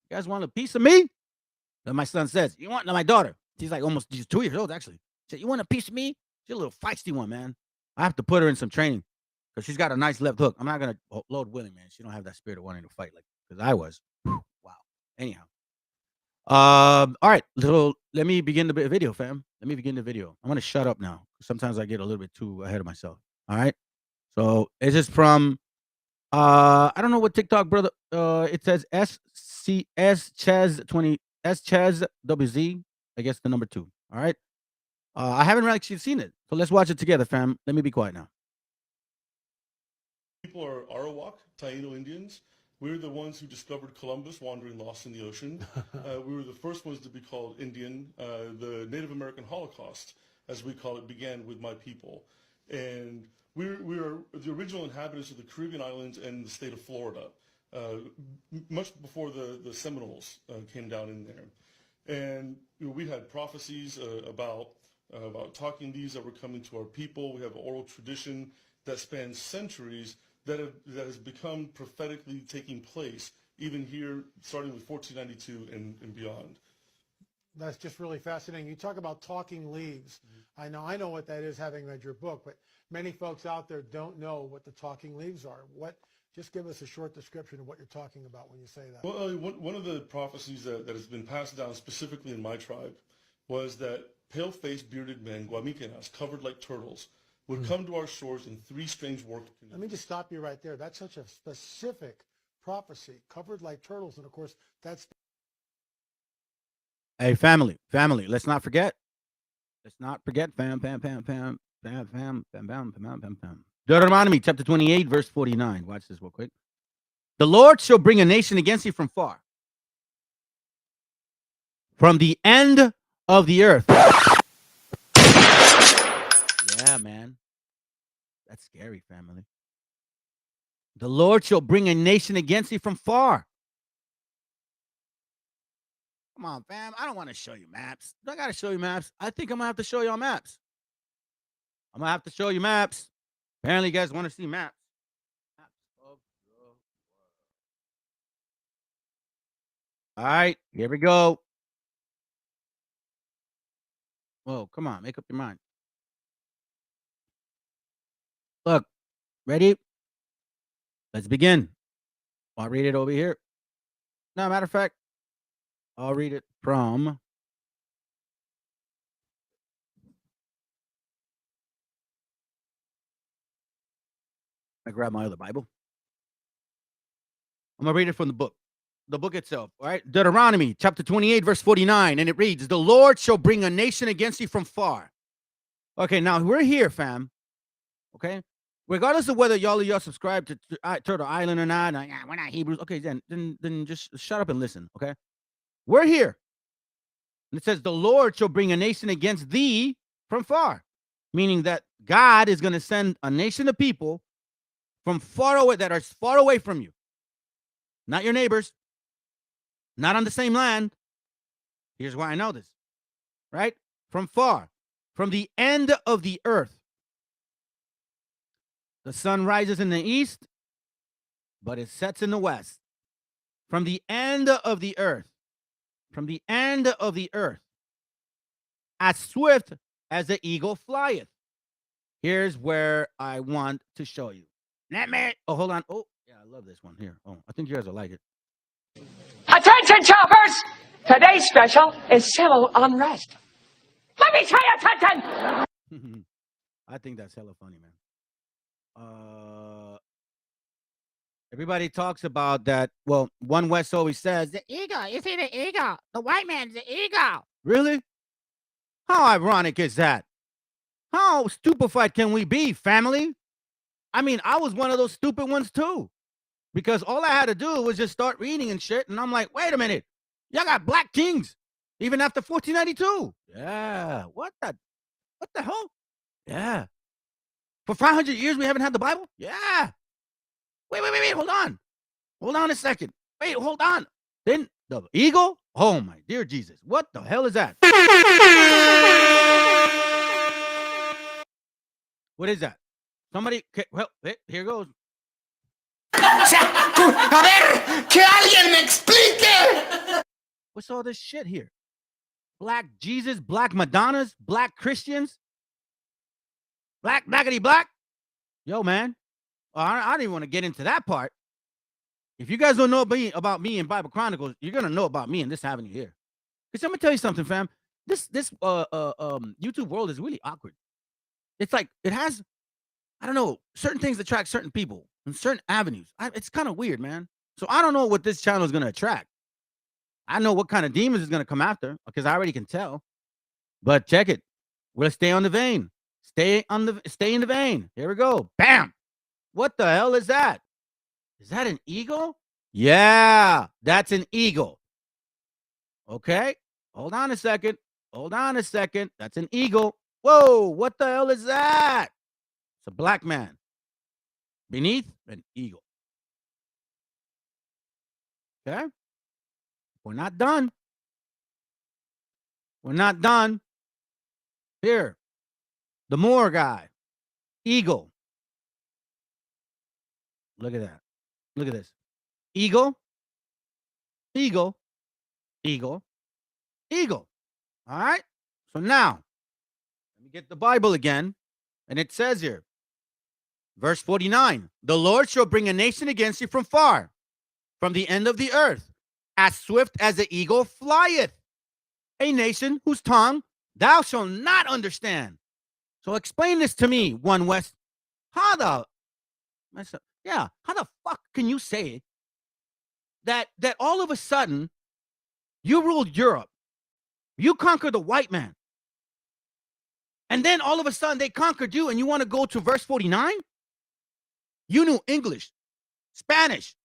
You guys want a piece of me? Then my son says, you want my daughter. She's like she's 2 years old, actually. She said, you want a piece of me? She's a little feisty one, man. I have to put her in some training because she's got a nice left hook. I'm not going to load willing, man. She don't have that spirit of wanting to fight like because I was. Wow. Anyhow. All right. So let me begin the video, fam. Let me begin the video. I'm going to shut up now. Sometimes I get a little bit too ahead of myself. All right. So this is from, I don't know what TikTok, brother. It says Chaz20, Chaz WZ. I guess the number 2. All right. I haven't really actually seen it. So let's watch it together, fam. Let me be quiet now. People are Arawak, Taino Indians. We were the ones who discovered Columbus wandering lost in the ocean. We were the first ones to be called Indian. The Native American Holocaust, as we call it, began with my people. And we are the original inhabitants of the Caribbean islands and the state of Florida, much before the Seminoles came down in there. And we had prophecies about talking these that were coming to our people. We have an oral tradition that spans centuries that has become prophetically taking place, even here, starting with 1492 and beyond. That's just really fascinating. You talk about talking leaves. I know what that is, having read your book, but many folks out there don't know what the talking leaves are. Just give us a short description of what you're talking about when you say that. Well, one of the prophecies that has been passed down specifically in my tribe was that pale-faced bearded men, guamikenas, covered like turtles, would come to our shores in 3 strange war canoes. Let me just stop you right there. That's such a specific prophecy, covered like turtles. And of course, that's... Hey, family, let's not forget. Fam. Deuteronomy chapter 28, verse 49. Watch this real quick. The Lord shall bring a nation against you from far, from the end of the earth. Yeah, man. That's scary, family. The Lord shall bring a nation against you from far. Come on, fam. I don't want to show you maps. Do I got to show you maps? I think I'm going to have to show y'all maps. I'm going to have to show you maps. Apparently, you guys want to see maps. All right, here we go. Whoa, come on. Make up your mind. Look, ready? Let's begin. I'll read it over here. No, matter of fact, I'll read it from... I grab my other Bible. I'm going to read it from the book itself. All right. Deuteronomy chapter 28, verse 49. And it reads, the Lord shall bring a nation against you from far. Okay. Now we're here, fam. Okay. Regardless of whether y'all subscribe to Turtle Island or not. We're not Hebrews. Okay. Then just shut up and listen. Okay. We're here. And it says, the Lord shall bring a nation against thee from far. Meaning that God is going to send a nation of people from far away, that are far away from you. Not your neighbors. Not on the same land. Here's why I know this. Right? From far. From the end of the earth. The sun rises in the east, but it sets in the west. From the end of the earth. From the end of the earth. As swift as the eagle flieth. Here's where I want to show you. Oh, hold on. Oh, yeah, I love this one here. Oh, I think you guys will like it. Attention, choppers! Today's special is civil unrest. Let me say attention! I think that's hella funny, man. Everybody talks about that. Well, One West always says, the eagle, you see the eagle. The white man's the eagle. Really? How ironic is that? How stupefied can we be, family? I mean, I was one of those stupid ones too. Because all I had to do was just start reading and shit. And I'm like, wait a minute. Y'all got black kings. Even after 1492. Yeah. What the hell? Yeah. For 500 years, we haven't had the Bible? Yeah. Wait. Hold on. Hold on a second. Wait, hold on. Then the eagle? Oh, my dear Jesus. What the hell is that? What is that? Somebody, well, here goes. A ver, que alguien me explique. What's all this shit here? Black Jesus, black Madonnas, black Christians, blackity black. Yo, man, I don't even want to get into that part. If you guys don't know about me in Bible Chronicles, you're gonna know about me in this avenue here. Because I'm gonna tell you something, fam. This YouTube world is really awkward. It's like it has, I don't know, certain things attract certain people in certain avenues. It's kind of weird, man. So I don't know what this channel is gonna attract. I know what kind of demons is gonna come after because I already can tell. But check it. We'll stay on the vein. Stay in the vein. Here we go. Bam. What the hell is that? Is that an eagle? Yeah, that's an eagle. Okay. Hold on a second. That's an eagle. Whoa, what the hell is that? It's a black man beneath an eagle. Okay. We're not done. Here, the Moor guy, eagle. Look at that. Look at this. Eagle. All right? So now, let me get the Bible again. And it says here, verse 49, the Lord shall bring a nation against you from far, from the end of the earth, as swift as the eagle flieth. A nation whose tongue thou shalt not understand. So explain this to me, One West. How the fuck can you say that all of a sudden you ruled Europe, you conquered the white man, and then all of a sudden they conquered you, and you want to go to verse 49? You knew English, Spanish,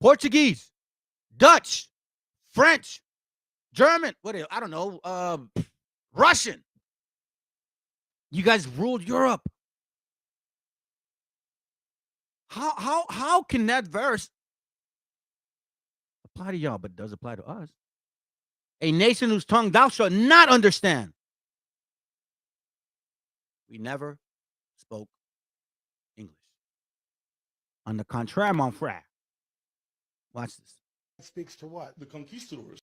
Portuguese, Dutch, French, German, I don't know, Russian. You guys ruled Europe. How can that verse apply to y'all, but it does apply to us? A nation whose tongue thou shalt not understand. We never spoke English. On the contraire, mon frère. Watch this. That speaks to what? The conquistadors,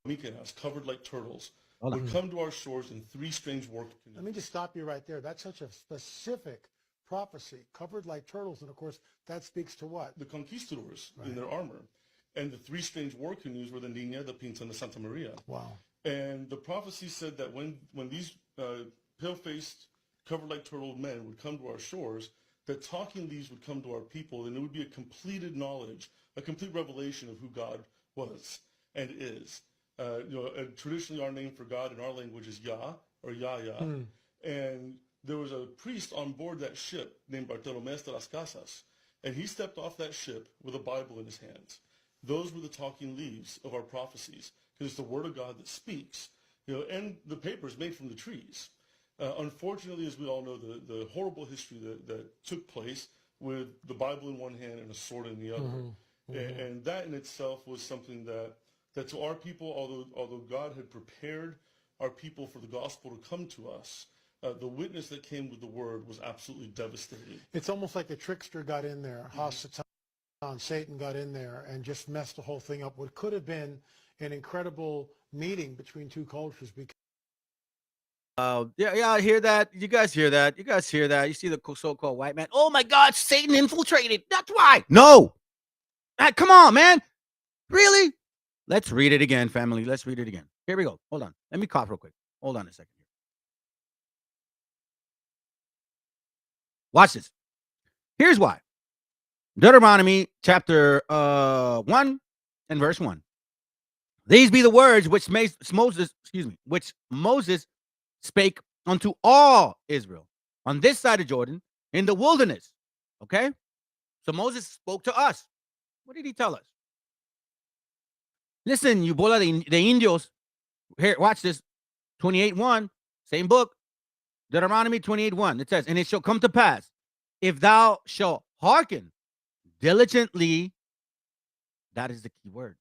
Mexicanos, covered like turtles, Hold on. would come to our shores in 3 strange war canoes. Let me just stop you right there. That's such a specific prophecy, covered like turtles. And, of course, that speaks to what? The conquistadors in their armor. And the 3 strange war canoes were the Niña, the Pinta, and the Santa Maria. Wow. And the prophecy said that when these pale-faced, covered-like-turtle men would come to our shores, that talking these would come to our people, and it would be a completed knowledge, a complete revelation of who God was and is. Traditionally, our name for God in our language is Yah, or Yah. And there was a priest on board that ship named Bartolomé de las Casas, and he stepped off that ship with a Bible in his hands. Those were the talking leaves of our prophecies, because it's the word of God that speaks. And the paper is made from the trees. Unfortunately, as we all know, the horrible history that took place with the Bible in one hand and a sword in the other. And that in itself was something that to our people, although God had prepared our people for the gospel to come to us, the witness that came with the word was absolutely devastating. It's almost like the trickster got in there, Hasatan, Satan got in there and just messed the whole thing up. What could have been an incredible meeting between 2 cultures. Yeah, I hear that. You guys hear that. You see the so-called white man. Oh my God, Satan infiltrated. That's why. No. Come on, man. Really? Let's read it again, family. Let's read it again. Here we go. Hold on. Let me cough real quick. Hold on a second here. Watch this. Here's why. Deuteronomy chapter 1 and verse 1. These be the words which Moses spake unto all Israel on this side of Jordan in the wilderness. Okay? So Moses spoke to us. What did he tell us? Listen, you bola de indios. Here, watch this. 28:1, same book. Deuteronomy 28:1. It says, and it shall come to pass, if thou shalt hearken diligently, that is the key word,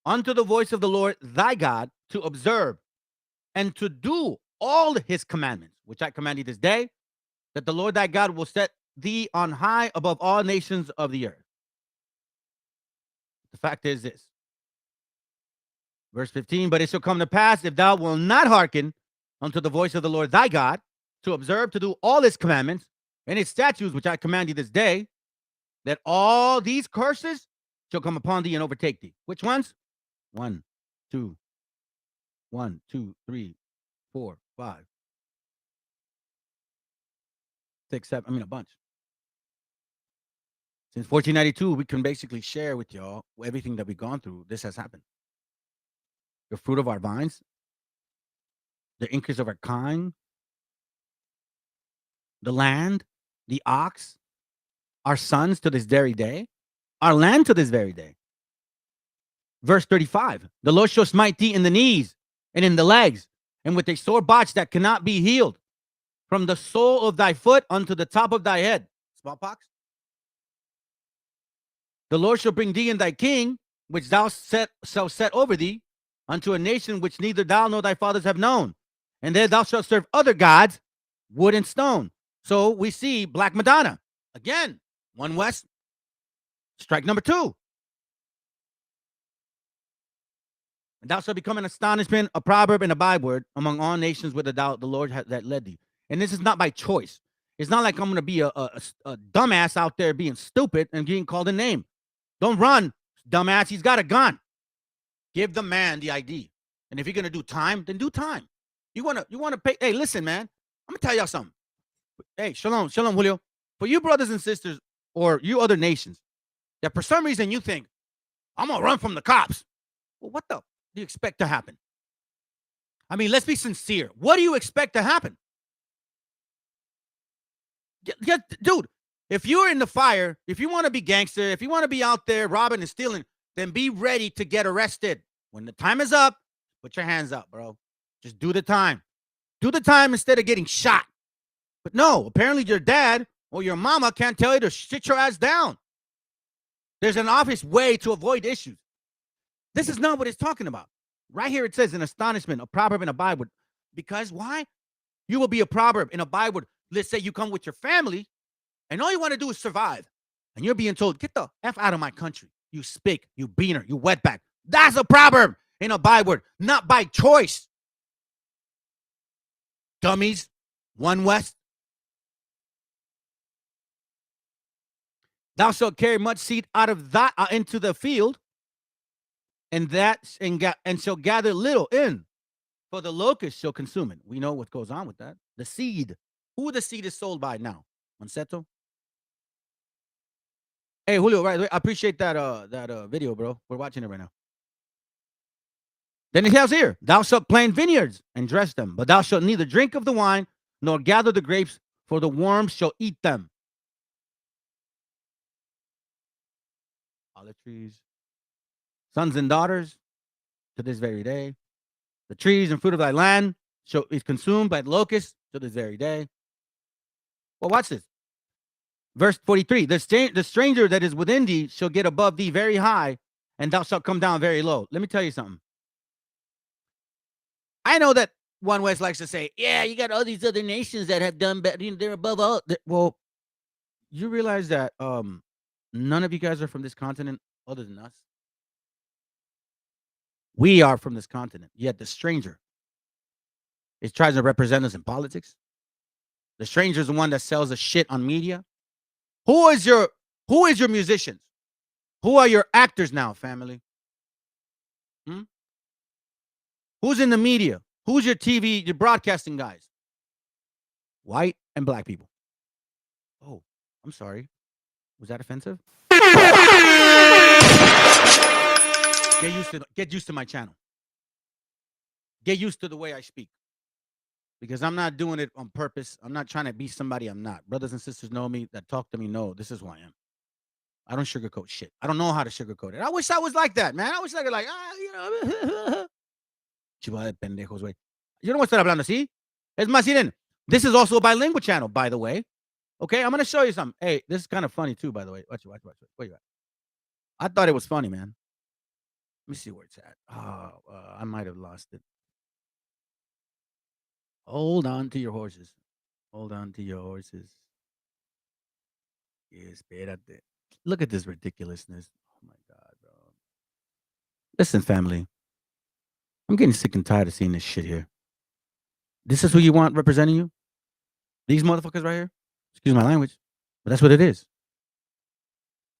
unto the voice of the Lord thy God, to observe and to do all his commandments, which I command thee this day, that the Lord thy God will set thee on high above all nations of the earth. The fact is this. Verse 15, but it shall come to pass, if thou wilt not hearken unto the voice of the Lord thy God, to observe to do all his commandments and his statutes, which I command thee this day, that all these curses shall come upon thee and overtake thee. Which ones? 1, 2, 3, 4, 5, 6, 7. A bunch. Since 1492, we can basically share with y'all everything that we've gone through. This has happened. The fruit of our vines, the increase of our kind, the land, the ox, our sons to this very day, our land to this very day. Verse 35, the Lord shall smite thee in the knees and in the legs, and with a sore botch that cannot be healed, from the sole of thy foot unto the top of thy head. Smallpox. The Lord shall bring thee and thy king, which thou shalt set over thee, unto a nation which neither thou nor thy fathers have known. And there thou shalt serve other gods, wood and stone. So we see Black Madonna. Again, One West, strike number 2. And thou shalt become an astonishment, a proverb, and a byword among all nations with the Lord that led thee. And this is not by choice. It's not like I'm going to be a dumbass out there being stupid and getting called a name. Don't run, dumbass. He's got a gun. Give the man the ID. And if you're going to do time, then do time. You want to pay. Hey, listen, man. I'm going to tell y'all something. Hey, shalom, Julio. For you brothers and sisters or you other nations that for some reason you think, I'm going to run from the cops. Well, what the do you expect to happen? I mean, let's be sincere. What do you expect to happen? Dude, if you're in the fire, if you want to be gangster, if you want to be out there robbing and stealing, then be ready to get arrested. When the time is up, put your hands up, bro. Just do the time. Do the time instead of getting shot. But no, apparently your dad or your mama can't tell you to sit your ass down. There's an obvious way to avoid issues. This is not what it's talking about. Right here it says an astonishment, a proverb, and a byword. Because why? You will be a proverb and a byword. Let's say you come with your family, and all you want to do is survive. And you're being told, get the F out of my country. You spick, you beaner, you wetback. That's a proverb and a byword, not by choice. Dummies, One West. Thou shalt carry much seed out of that into the field, and shall gather little in, for the locust shall consume it. We know what goes on with that. The seed. Who the seed is sold by now? Monsanto? Hey, Julio, right? I appreciate that video, bro. We're watching it right now. Then it has here, thou shalt plant vineyards and dress them, but thou shalt neither drink of the wine nor gather the grapes, for the worms shall eat them. Olive trees, sons and daughters, to this very day. The trees and fruit of thy land is consumed by the locusts to this very day. Well, watch this. Verse 43, the stranger that is within thee shall get above thee very high, and thou shalt come down very low. Let me tell you something. I know that One West likes to say, yeah, you got all these other nations that have done better. They're above all. Well, you realize that none of you guys are from this continent other than us. We are from this continent, yet the stranger is trying to represent us in politics. The stranger is the one that sells the shit on media. Who is your musicians? Who are your actors now, family? Who's in the media? Who's your TV, your broadcasting guys? White and black people. Oh, I'm sorry. Was that offensive? Get used to my channel. Get used to the way I speak. Because I'm not doing it on purpose. I'm not trying to be somebody I'm not. Brothers and sisters know me, that talk to me know this is who I am. I don't sugarcoat shit. I don't know how to sugarcoat it. I wish I was like that, man. I wish I could Chiva de pendejos, güey. You know what I'm hablando, ¿sí? Es más, miren, this is also a bilingual channel, by the way. Okay, I'm going to show you something. Hey, this is kind of funny, too, by the way. Watch. Where you at? I thought it was funny, man. Let me see where it's at. I might have lost it. Hold on to your horses. Hold on to your horses. Espérate. Look at this ridiculousness. Oh, my God, bro. Listen, family. I'm getting sick and tired of seeing this shit here. This is who you want representing you? These motherfuckers right here? Excuse my language, but that's what it is.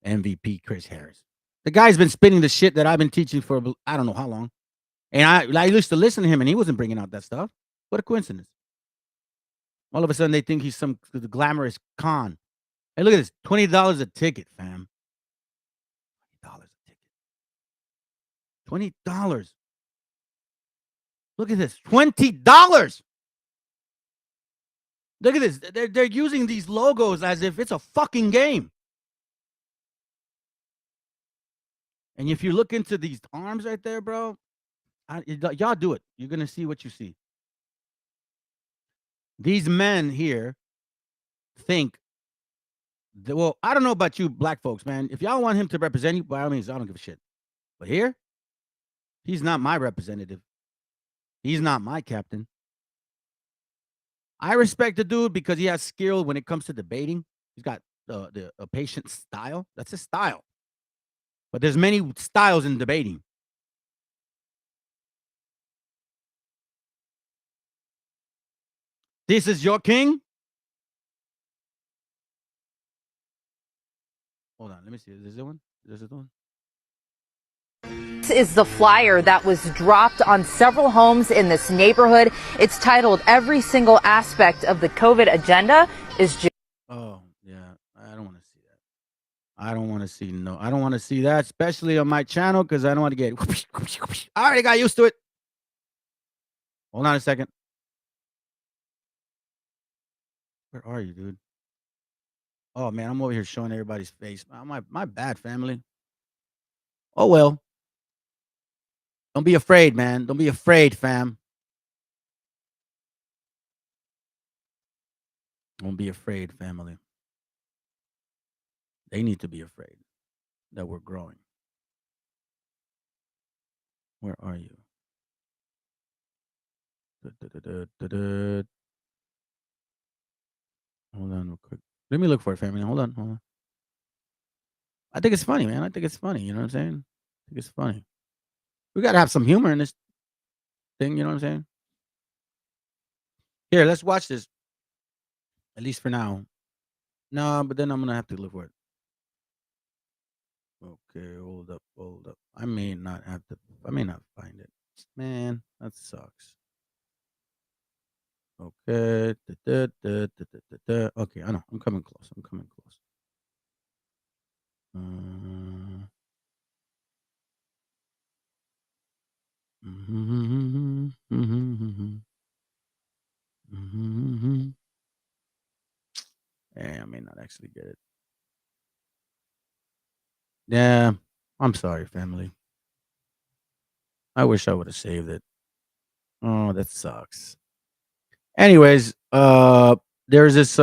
MVP Chris Harris. The guy's been spitting the shit that I've been teaching for I don't know how long. And I used to listen to him, and he wasn't bringing out that stuff. What a coincidence. All of a sudden, they think he's some glamorous con. Hey, look at this. $20 a ticket, fam. $20 a ticket. $20. Look at this. $20. Look at this. They're using these logos as if it's a fucking game. And if you look into these arms right there, bro, y'all do it. You're going to see what you see. These men here think, well, I don't know about you black folks, man. If y'all want him to represent you, by all means, I don't give a shit. But here, he's not my representative. He's not my captain. I respect the dude because he has skill when it comes to debating. He's got a patient style. That's his style. But there's many styles in debating. This is your king? Hold on, let me see. Is this the one? Is this the one? This is the flyer that was dropped on several homes in this neighborhood. It's titled "Every Single Aspect of the COVID Agenda is." Oh, yeah. I don't want to see that. I don't want to see I don't want to see that, especially on my channel, because I don't want to get. I already got used to it. Hold on a second. Where are you, dude? Oh man, I'm over here showing everybody's face. My bad, family. Oh well. Don't be afraid, man. Don't be afraid, fam. Don't be afraid, family. They need to be afraid that we're growing. Where are you? Da-da-da-da-da-da. Hold on real quick. Let me look for it, family. Hold on. I think it's funny, man. I think it's funny. You know what I'm saying? I think it's funny. We gotta have some humor in this thing. You know what I'm saying? Here, let's watch this. At least for now. No, but then I'm gonna have to look for it. Okay, hold up. I may not find it. Man, that sucks. Okay. Okay, I know. I'm coming close. I may not actually get it. Yeah, I'm sorry, family. I wish I would have saved it. Oh, that sucks. Anyways, there's this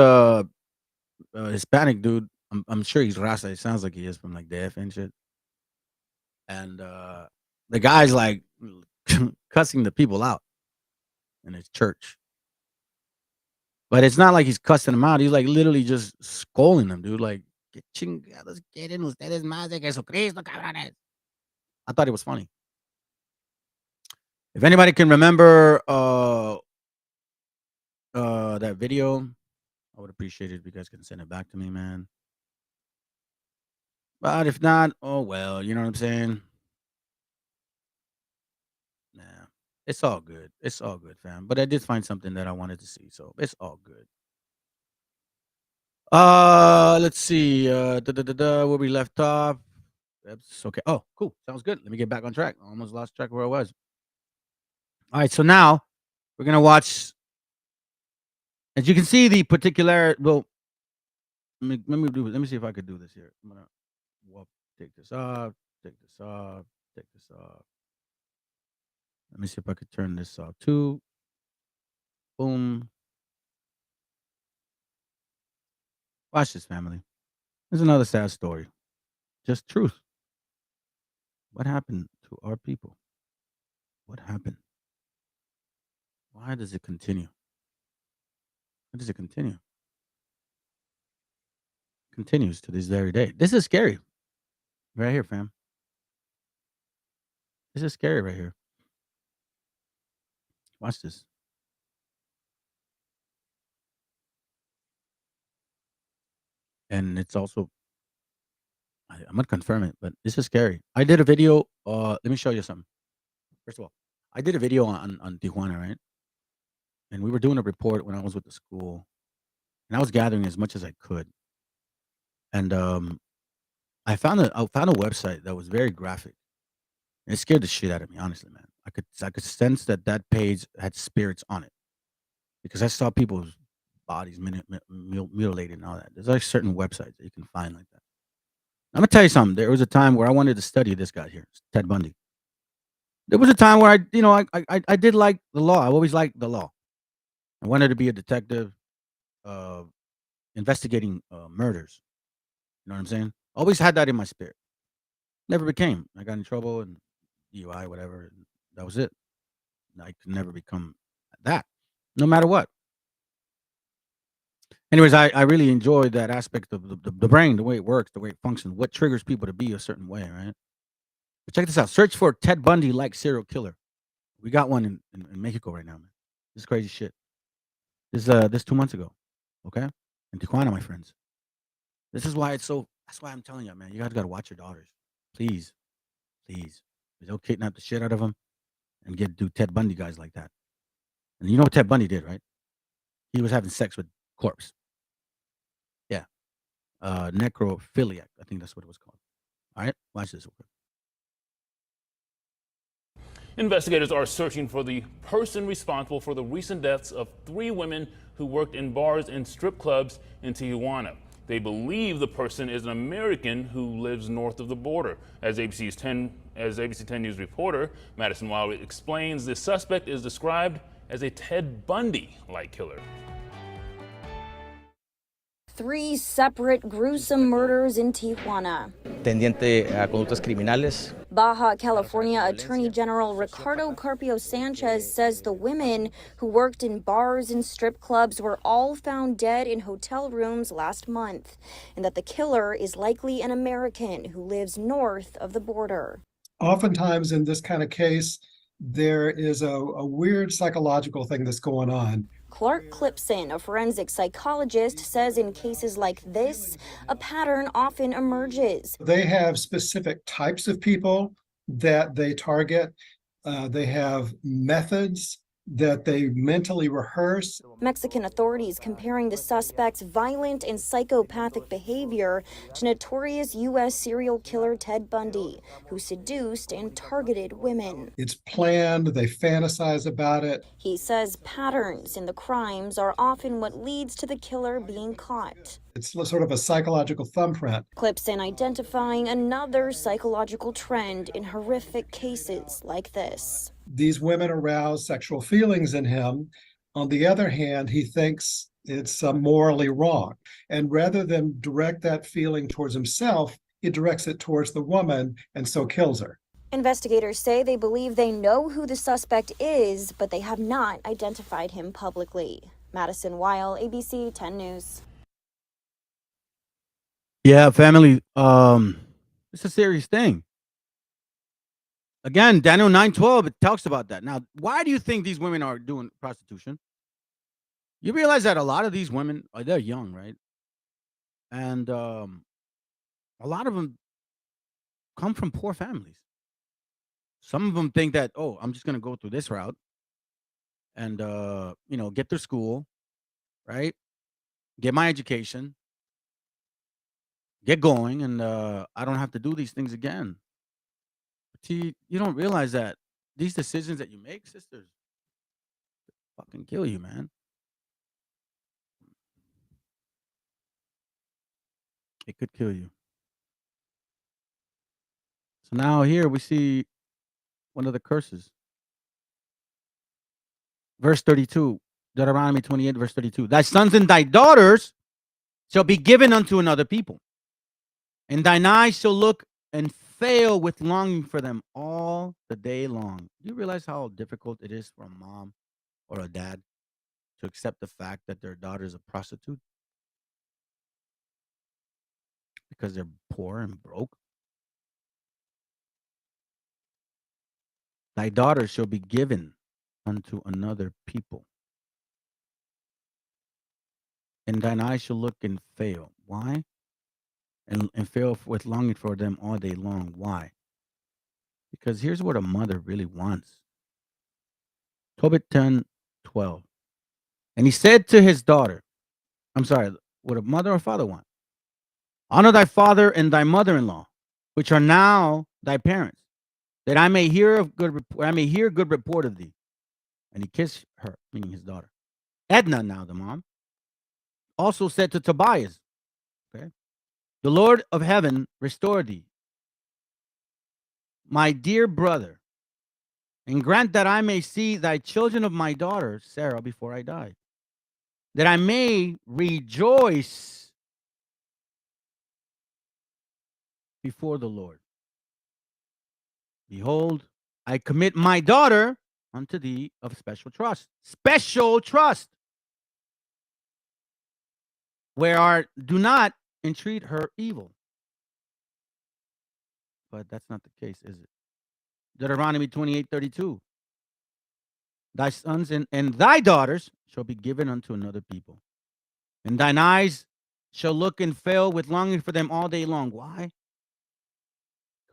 Hispanic dude. I'm sure he's Rasta. It sounds like he is from like the F and shit. And the guy's like cussing the people out in his church. But it's not like he's cussing them out. He's like literally just scolding them, dude. Like, "Que chingados quieren ustedes más de Jesucristo, cabrones?" I thought it was funny. If anybody can remember that video, I would appreciate it if you guys can send it back to me, man. But if not, oh well, you know what I'm saying? Nah. It's all good. It's all good, fam. But I did find something that I wanted to see, so it's all good. Let's see. Where we left off. That's okay. Oh, cool. Sounds good. Let me get back on track. I almost lost track of where I was. All right, so now we're gonna watch. As you can see, the particular. Well, let me see if I could do this here. I'm gonna take this off. Take this off. Take this off. Let me see if I could turn this off too. Boom. Watch this, family. There's another sad story. Just truth. What happened to our people? What happened? Why does it continue? Why does it continue? Continues to this very day. This is scary. Right here, fam. This is scary right here. Watch this. And it's also I'm gonna confirm it, but this is scary. I did a video. Let me show you something. First of all, I did a video on Tijuana, right? And we were doing a report when I was with the school, and I was gathering as much as I could. And I found a website that was very graphic. And it scared the shit out of me, honestly, man. I could sense that page had spirits on it because I saw people's bodies mutilated and all that. There's like certain websites that you can find like that. I'm gonna tell you something. There was a time where I wanted to study this guy here, Ted Bundy. There was a time where I did like the law. I always liked the law. I wanted to be a detective, uh, investigating murders. You know what I'm saying? Always had that in my spirit. Never became. I got in trouble and DUI, whatever. And that was it. I could never become that, no matter what. Anyways, I really enjoyed that aspect of the brain, the way it works, the way it functions, what triggers people to be a certain way, right? But check this out. Search for Ted Bundy like serial killer. We got one in Mexico right now, man. This is crazy shit. This 2 months ago, okay? In Tijuana, my friends. This is why that's why I'm telling you, man, you guys gotta watch your daughters. Please. Please. They'll kidnap the shit out of them and do Ted Bundy guys like that. And you know what Ted Bundy did, right? He was having sex with corpse. Yeah. Necrophiliac. I think that's what it was called. All right, watch this. Investigators are searching for the person responsible for the recent deaths of 3 women who worked in bars and strip clubs in Tijuana. They believe the person is an American who lives north of the border. As ABC 10 News reporter Madison Wiley explains, the suspect is described as a Ted Bundy-like killer. 3 separate gruesome murders in Tijuana. Tendiente a conductas criminales. Baja California Attorney General Ricardo Carpio Sanchez says the women who worked in bars and strip clubs were all found dead in hotel rooms last month, and that the killer is likely an American who lives north of the border. Oftentimes in this kind of case, there is a weird psychological thing that's going on. Clark Clipson, a forensic psychologist, says in cases like this, a pattern often emerges. They have specific types of people that they target. They have methods that they mentally rehearse. Mexican authorities comparing the suspect's violent and psychopathic behavior to notorious U.S. serial killer Ted Bundy, who seduced and targeted women. It's planned, they fantasize about it. He says patterns in the crimes are often what leads to the killer being caught. It's sort of a psychological thumbprint. Clipson identifying another psychological trend in horrific cases like this. These women arouse sexual feelings in him. On the other hand, he thinks it's morally wrong. And rather than direct that feeling towards himself, he directs it towards the woman and so kills her. Investigators say they believe they know who the suspect is, but they have not identified him publicly. Madison Weil, ABC 10 News. Yeah, family. It's a serious thing. Again, Daniel 9:12, it talks about that. Now, why do you think these women are doing prostitution? You realize that a lot of these women, they're young, right? And a lot of them come from poor families. Some of them think that, oh, I'm just going to go through this route and, get through school, right? Get my education, get going, and I don't have to do these things again. See, you don't realize that these decisions that you make, sisters, fucking kill you, man. It could kill you. So now here we see one of the curses. Verse 32, Deuteronomy 28, verse 32. Thy sons and thy daughters shall be given unto another people, and thine eyes shall look and fail with longing for them all the day long. Do you realize how difficult it is for a mom or a dad to accept the fact that their daughter is a prostitute? Because they're poor and broke. Thy daughter shall be given unto another people, and thine eyes shall look and fail. Why? And fail with longing for them all day long. Why? Because here's what a mother really wants. Tobit 10:12. And he said to his daughter, I'm sorry, what a mother or father want? Honor thy father and thy mother-in-law, which are now thy parents, that I may hear good report of thee. And he kissed her, meaning his daughter. Edna, now the mom, also said to Tobias, okay, the Lord of heaven restore thee, my dear brother, and grant that I may see thy children of my daughter, Sarah, before I die, that I may rejoice before the Lord. Behold, I commit my daughter unto thee of special trust. Special trust. Do not entreat her evil. But that's not the case, is it? Deuteronomy 28:32. thy sons and thy daughters shall be given unto another people. And thine eyes shall look and fail with longing for them all day long. Why?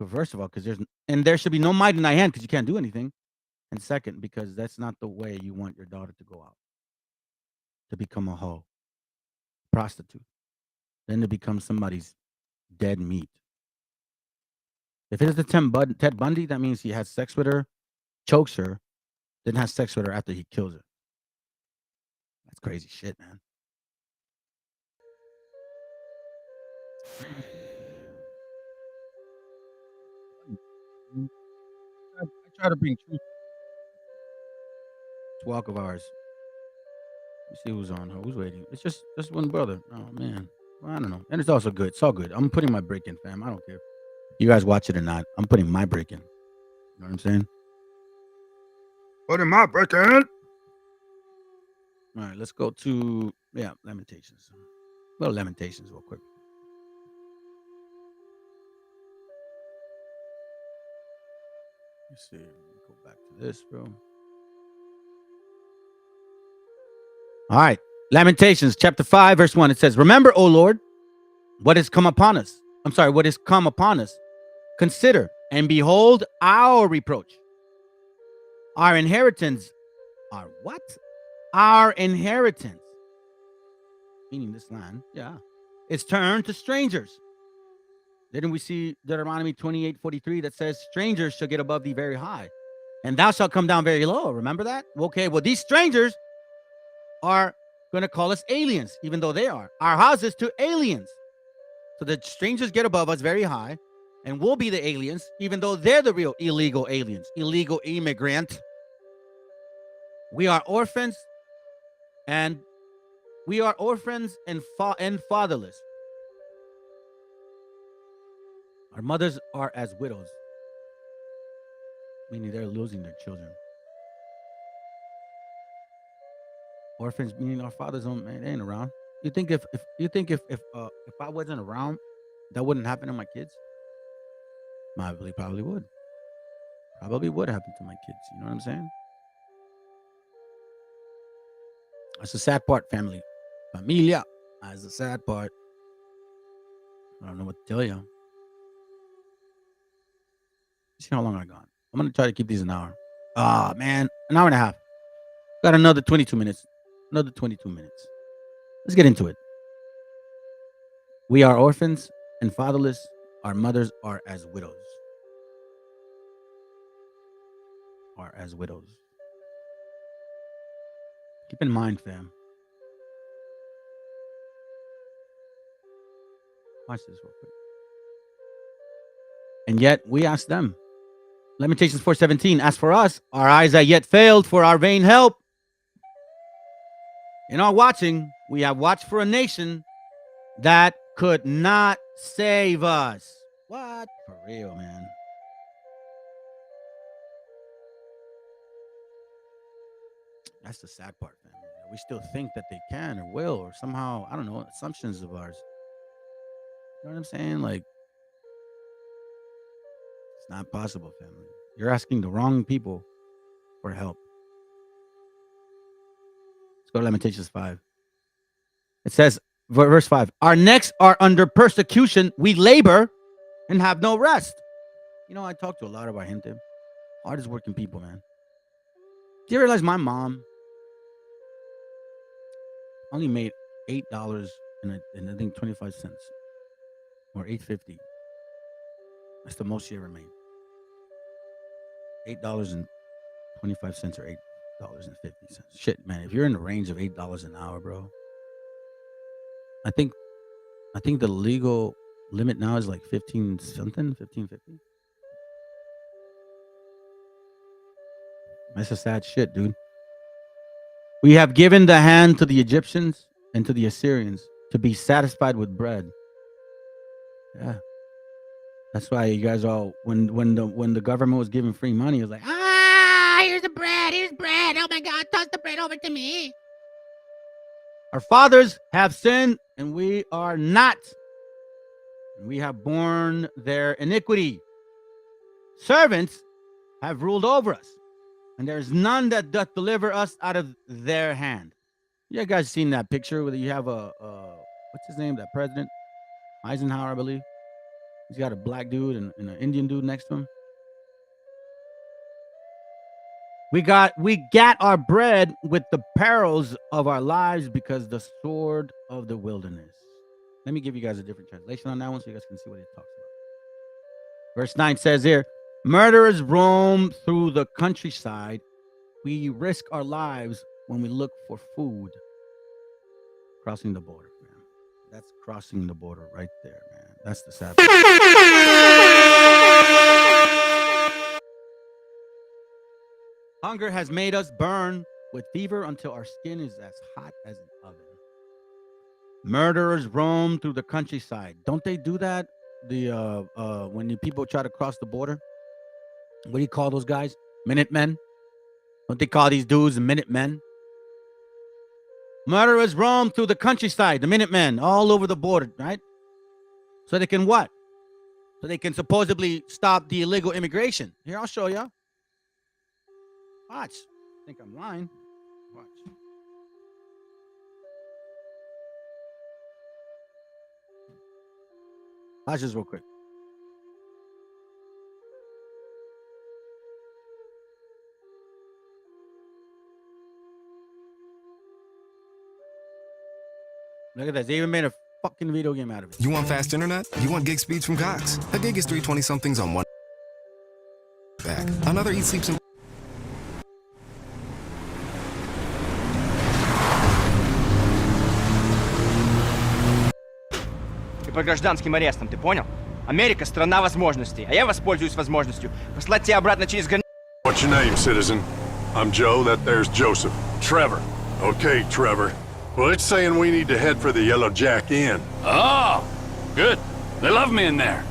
First of all, because there should be no might in thy hand, because you can't do anything. And second, because that's not the way you want your daughter to go out, to become a hoe, prostitute, then to become somebody's dead meat. If it is the Ted Bundy, that means he has sex with her, chokes her, then has sex with her after he kills her. That's crazy shit, man. I try to bring truth. This walk of ours. Let's see who's on. Who's waiting? It's just one brother. Oh man. Well, I don't know. And it's also good. It's all good. I'm putting my break in, fam. I don't care. You guys watch it or not. I'm putting my break in. You know what I'm saying? Putting my break in. All right, let's go to Lamentations. Well, Lamentations real quick. Let's see. Go back to this, bro. All right. Lamentations chapter 5, verse 1. It says, remember, O Lord, what has come upon us. What has come upon us. Consider and behold our reproach. Our inheritance. Our what? Our inheritance. Meaning this land. Yeah. It's turned to strangers. Didn't we see Deuteronomy 28:43 that says, strangers shall get above thee very high, and thou shalt come down very low. Remember that? Okay, well, these strangers are going to call us aliens, even though they are. Our houses to aliens. So the strangers get above us very high, and we'll be the aliens, even though they're the real illegal aliens, illegal immigrant. We are orphans, and fatherless. Our mothers are as widows, meaning they're losing their children. Orphans, meaning our fathers they ain't around. You think if I wasn't around, that wouldn't happen to my kids? Probably would. Probably would happen to my kids. You know what I'm saying? That's the sad part, family. Familia. That's the sad part. I don't know what to tell you. See how long I got. I'm gonna try to keep these an hour. Ah, man, an hour and a half. Got another 22 minutes. Another 22 minutes. Let's get into it. We are orphans and fatherless. Our mothers are as widows. Keep in mind, fam. Watch this real quick. And yet we ask them. Lamentations 4:17. As for us, our eyes are yet failed for our vain help. In our watching, we have watched for a nation that could not save us. What? For real, man. That's the sad part, man. We still think that they can or will, or somehow, I don't know, assumptions of ours. You know what I'm saying? Like, it's not possible, family. You're asking the wrong people for help. Let's go to Lamentations 5. It says, verse 5, our necks are under persecution. We labor and have no rest. You know, I talk to a lot about gente. Hardest working people, man. Do you realize my mom only made $8 and I think 25 cents or $8.50. That's the most she ever made. $8.25 or $8.50. Shit, man. If you're in the range of $8 an hour, bro, I think the legal limit now is like 15 something, 15.50. That's a sad shit, dude. We have given the hand to the Egyptians and to the Assyrians to be satisfied with bread. Yeah. That's why you guys all when the government was giving free money, it was like, here's the bread, here's bread. Oh my God, toss the bread over to me. Our fathers have sinned, and we are not. And we have borne their iniquity. Servants have ruled over us. and there is none that doth deliver us out of their hand. You guys seen that picture where you have a what's his name? That president Eisenhower, I believe. He's got a black dude and an Indian dude next to him. We got our bread with the perils of our lives because the sword of the wilderness. Let me give you guys a different translation on that one so you guys can see what it talks about. Verse 9 says here, murderers roam through the countryside. We risk our lives when we look for food. Crossing the border, man. That's crossing the border right there, man. That's the sad part. Hunger has made us burn with fever until our skin is as hot as an oven. Murderers roam through the countryside. Don't they do that? When the people try to cross the border, what do you call those guys? Minutemen? Don't they call these dudes Minutemen? Murderers roam through the countryside, the Minutemen, all over the border, right? So they can what? So they can supposedly stop the illegal immigration. Here, I'll show you. Watch. I think I'm lying. Watch. Watch this real quick. Look at that. They even made a fucking video game out of it. You want fast internet? You want gig speeds from Cox? A gig is 320-somethings on one back. Another eat, sleeps, and... И по гражданским арестам, ты понял? Америка — страна возможностей, а я воспользуюсь возможностью послать тебя обратно через границу. What's your name, citizen? I'm Joe, that there's Joseph. Trevor. Okay, Trevor. Well, it's saying we need to head for the Yellow Jack Inn. Oh, good. They love me in there.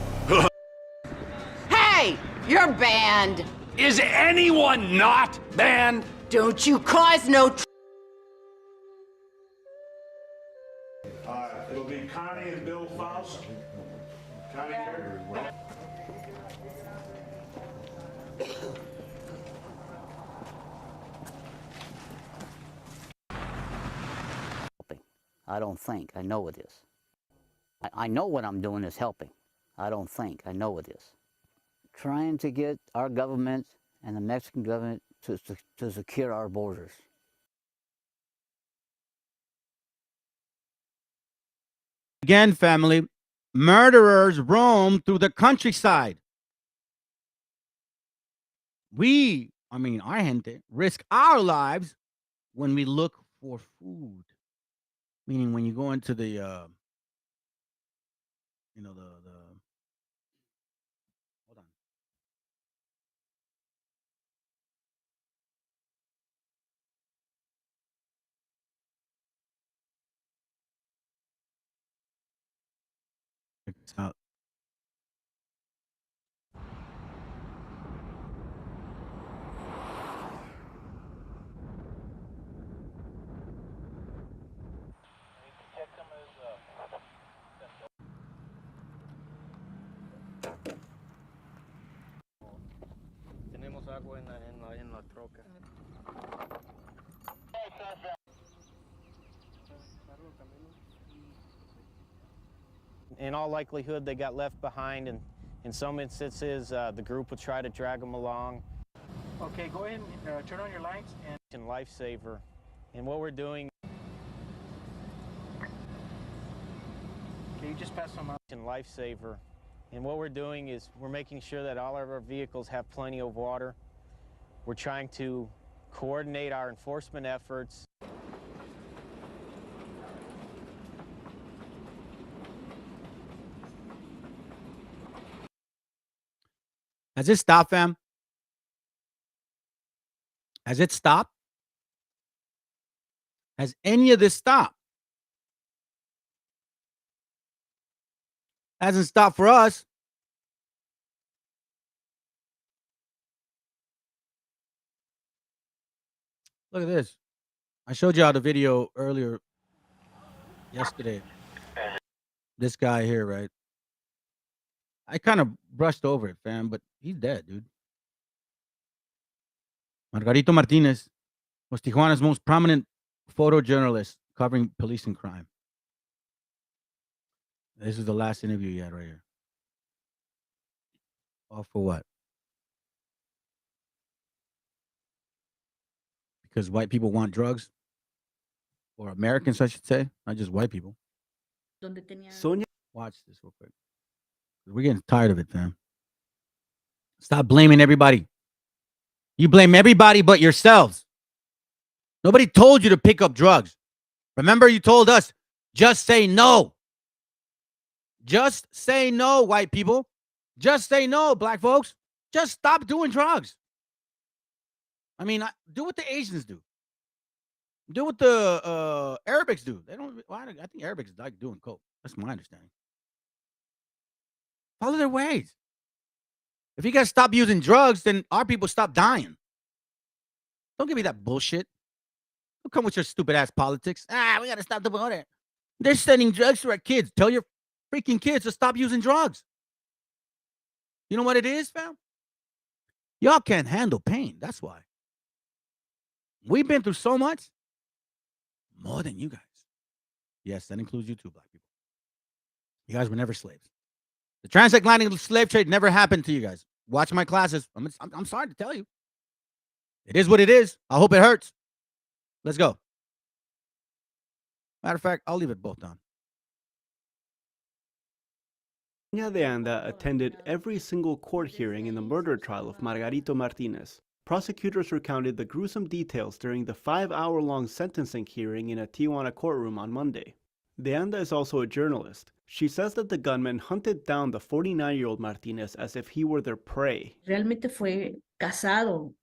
Hey, you're banned. Is anyone not banned? Don't you cause no It'll be Connie and Bill Faust. Connie here. I don't think. I know it is. I know what I'm doing is helping. I don't think. I know it is. Trying to get our government and the Mexican government to secure our borders. Again, family, murderers roam through the countryside. Our gente, risk our lives when we look for food. Meaning when you go into the, hold on. Check this out. Tenemos agua en la troca. In all likelihood, they got left behind, and in some instances, the group will try to drag them along. Okay, go ahead and turn on your lights and Lifesaver. And what we're doing... Okay, you just pass them up. Lifesaver. And what we're doing is we're making sure that all of our vehicles have plenty of water. We're trying to coordinate our enforcement efforts. Has it stopped, fam? Has it stopped? Has any of this stopped? Hasn't stopped for us. Look at this. I showed y'all the video earlier yesterday. This guy here, right? I kind of brushed over it, fam, but he's dead, dude. Margarito Martinez was Tijuana's most prominent photojournalist covering police and crime. This is the last interview he had right here. All for what? Because white people want drugs? Or Americans, I should say. Not just white people. Sonia, Watch this real quick. We're getting tired of it, fam. Stop blaming everybody. You blame everybody but yourselves. Nobody told you to pick up drugs. Remember, you told us, just say no. Just say no, white people. Just say no, black folks. Just stop doing drugs. I mean, do what the Asians do. Do what the Arabics do. They don't. Well, I think Arabics like doing coke. That's my understanding. Follow their ways. If you guys stop using drugs, then our people stop dying. Don't give me that bullshit. Don't come with your stupid ass politics. We gotta stop the border. They're sending drugs to our kids. Tell your freaking kids to stop using drugs. You know what it is, fam? Y'all can't handle pain. That's why. We've been through so much. More than you guys. Yes, that includes you too, black people. You guys were never slaves. The transatlantic slave trade never happened to you guys. Watch my classes. I'm sorry to tell you. It is what it is. I hope it hurts. Let's go. Matter of fact, I'll leave it both down. Sonia de Anda attended every single court hearing in the murder trial of Margarito Martinez. Prosecutors recounted the gruesome details during the 5-hour-long sentencing hearing in a Tijuana courtroom on Monday. De Anda is also a journalist. She says that the gunman hunted down the 49-year-old Martinez as if he were their prey. Realmente fue cazado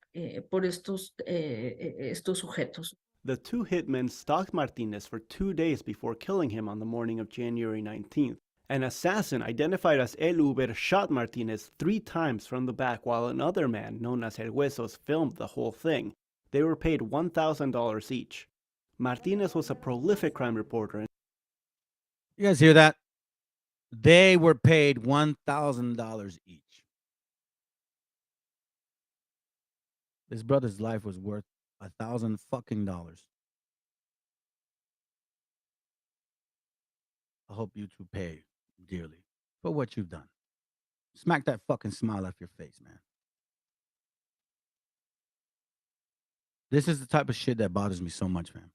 por estos sujetos. The two hitmen stalked Martinez for 2 days before killing him on the morning of January 19th. An assassin identified as El Uber shot Martinez 3 times from the back while another man, known as El Huesos, filmed the whole thing. They were paid $1,000 each. Martinez was a prolific crime reporter. You guys hear that? They were paid $1,000 each. This brother's life was worth $1,000 fucking dollars. I hope you two pay dearly for what you've done. Smack that fucking smile off your face, man. This is the type of shit that bothers me so much, man.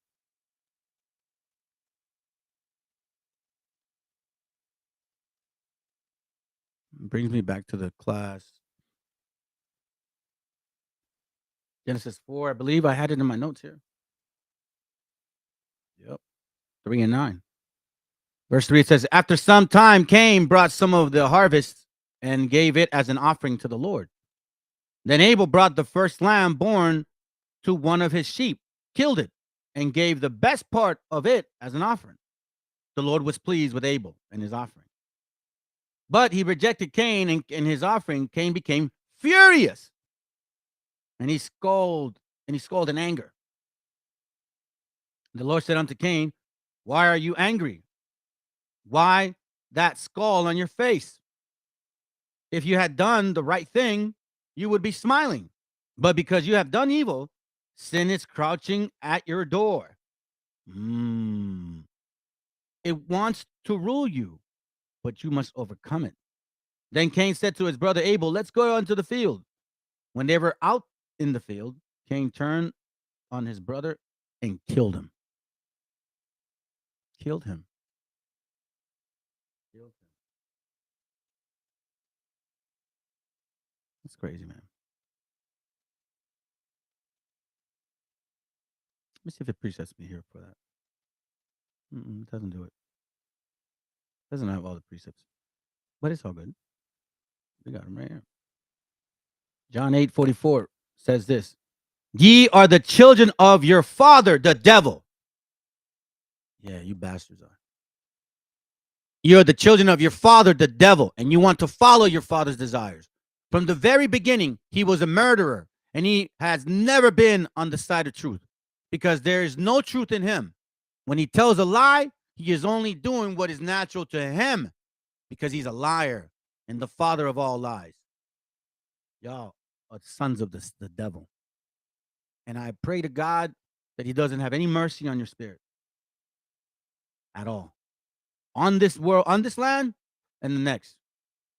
It brings me back to the class. Genesis 4, I believe I had it in my notes here. Yep. 3 and 9. Verse 3, it says, after some time, Cain brought some of the harvest and gave it as an offering to the Lord. Then Abel brought the first lamb born to one of his sheep, killed it, and gave the best part of it as an offering. The Lord was pleased with Abel and his offering. But he rejected Cain and his offering. Cain became furious. And he scolded in anger. The Lord said unto Cain, why are you angry? Why that skull on your face? If you had done the right thing, you would be smiling. But because you have done evil, sin is crouching at your door. It wants to rule you, but you must overcome it. Then Cain said to his brother Abel, let's go onto the field. When they were out in the field, Cain turned on his brother and killed him. Killed him. That's crazy, man. Let me see if it presets me here for that. It doesn't do it. Doesn't have all the precepts. But it's all good. We got them right here. John 8:44 says this. Ye are the children of your father, the devil. Yeah, you bastards are. You're the children of your father, the devil, and you want to follow your father's desires. From the very beginning, he was a murderer, and he has never been on the side of truth, because there is no truth in him. When he tells a lie, he is only doing what is natural to him, because he's a liar and the father of all lies. Y'all are sons of the devil. And I pray to God that he doesn't have any mercy on your spirit at all. On this world, on this land, and the next.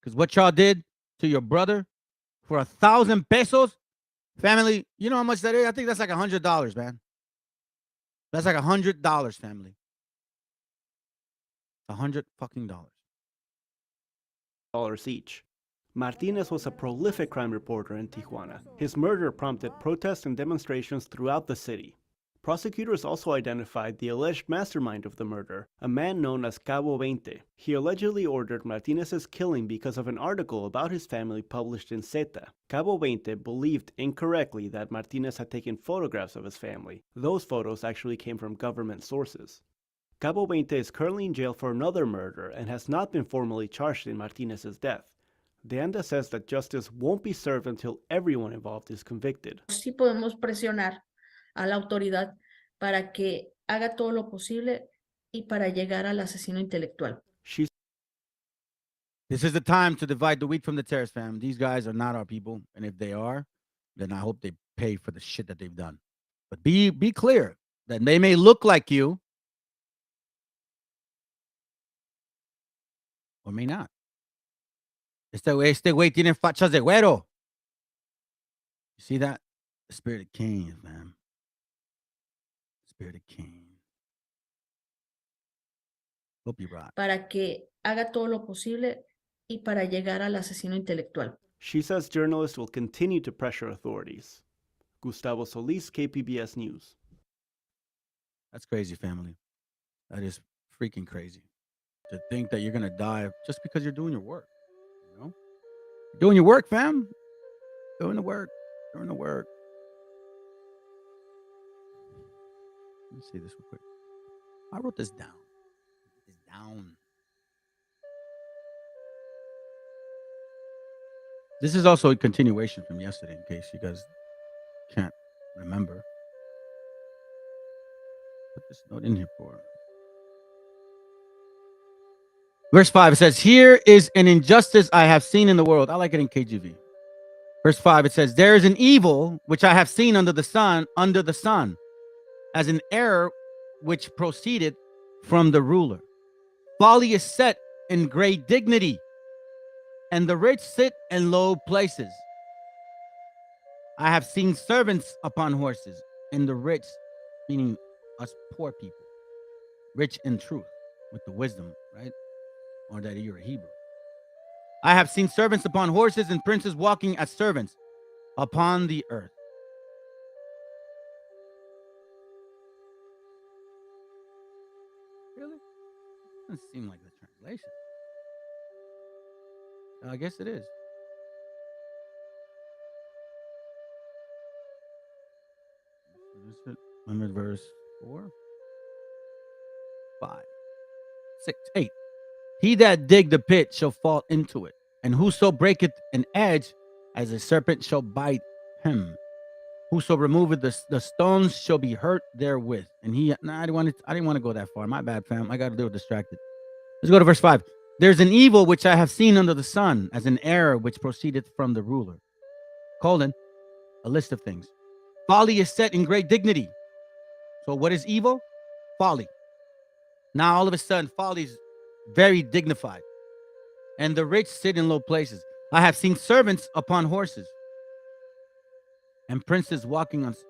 Because what y'all did to your brother for 1,000 pesos, family, you know how much that is? I think that's like $100, man. That's like $100, family. $100 fucking dollars each. Martinez was a prolific crime reporter in Tijuana. His murder prompted protests and demonstrations throughout the city. Prosecutors also identified the alleged mastermind of the murder, a man known as Cabo 20. He allegedly ordered Martinez's killing because of an article about his family published in Zeta. Cabo 20 believed incorrectly that Martinez had taken photographs of his family. Those photos actually came from government sources. Cabo 20 is currently in jail for another murder and has not been formally charged in Martinez's death. De Anda says that justice won't be served until everyone involved is convicted. Sí podemos presionar a la autoridad para que haga todo lo posible y para llegar al asesino intelectual. This is the time to divide the wheat from the tares, fam. These guys are not our people, and if they are, then I hope they pay for the shit that they've done. But be clear that they may look like you, or may not. Este güey tiene fachas de güero. You see that? The spirit of Cain, man. Spirit of Cain. Hope you're right. Para que haga todo lo posible y para llegar al asesino intelectual. She says journalists will continue to pressure authorities. Gustavo Solis, KPBS News. That's crazy, family. That is freaking crazy. To think that you're going to die just because you're doing your work. You know? You're doing your work, fam. Doing the work. Doing the work. Let me see this real quick. I wrote this down. This is also a continuation from yesterday, in case you guys can't remember. Put this note in here for. Verse 5, it says, "Here is an injustice I have seen in the world." I like it in KJV. Verse 5, it says, "There is an evil which I have seen under the sun, as an error which proceeded from the ruler. Folly is set in great dignity, and the rich sit in low places. I have seen servants upon horses, and the rich," meaning us poor people, rich in truth, with the wisdom, right? Or that you're a Hebrew. "I have seen servants upon horses and princes walking as servants upon the earth." Really? Doesn't seem like the translation. I guess it is. Remember verse 4, 5, 6, 8. "He that dig the pit shall fall into it, and whoso breaketh an edge as a serpent shall bite him. Whoso removeth the stones shall be hurt therewith." And I didn't want to go that far. My bad, fam. I got a little distracted. Let's go to verse 5. "There's an evil which I have seen under the sun, as an error which proceedeth from the ruler." Colon, a list of things. "Folly is set in great dignity." So what is evil? Folly. Now all of a sudden, folly is very dignified. "And the rich sit in low places. I have seen servants upon horses, and princes walking as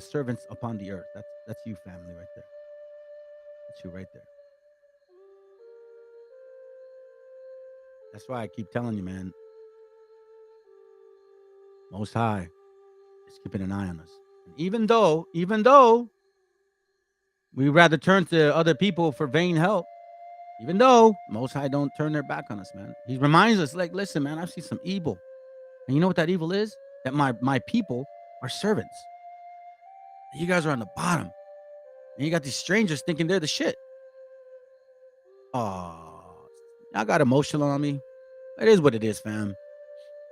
servants upon the earth." That's you, family, right there. That's you right there. That's why I keep telling you, man. Most High is keeping an eye on us. And even though we rather turn to other people for vain help, even though Most High don't turn their back on us, man. He reminds us, like, listen, man, I've seen some evil. And you know what that evil is? That my people are servants. You guys are on the bottom. And you got these strangers thinking they're the shit. Oh, y'all got emotional on me. It is what it is, fam.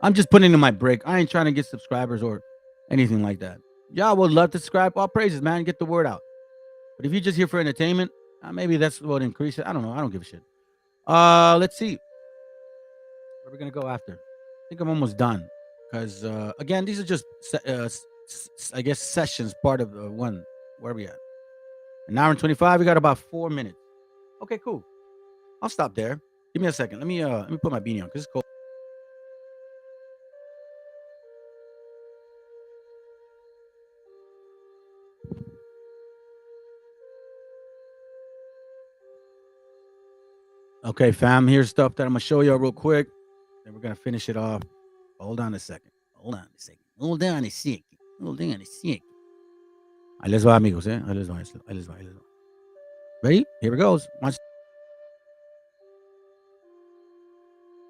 I'm just putting in my break. I ain't trying to get subscribers or anything like that. Y'all would love to subscribe. All praises, man. Get the word out. But if you're just here for entertainment, maybe that's what increase it. I don't know. I don't give a shit. Let's see. Where are we going to go after? I think I'm almost done. Because, again, these are just I guess sessions part of one. Where are we at? An hour and 25. We got about 4 minutes. Okay, cool. I'll stop there. Give me a second. Let me put my beanie on because it's cold. Okay, fam. Here's stuff that I'm gonna show y'all real quick. Then we're gonna finish it off. Hold on a second. Hold on a second. Hold on a second. Hold on a second. Ahí les va, amigos, eh? Ahí les va, ahí les va, ahí les va. Ready? Here it goes. Watch.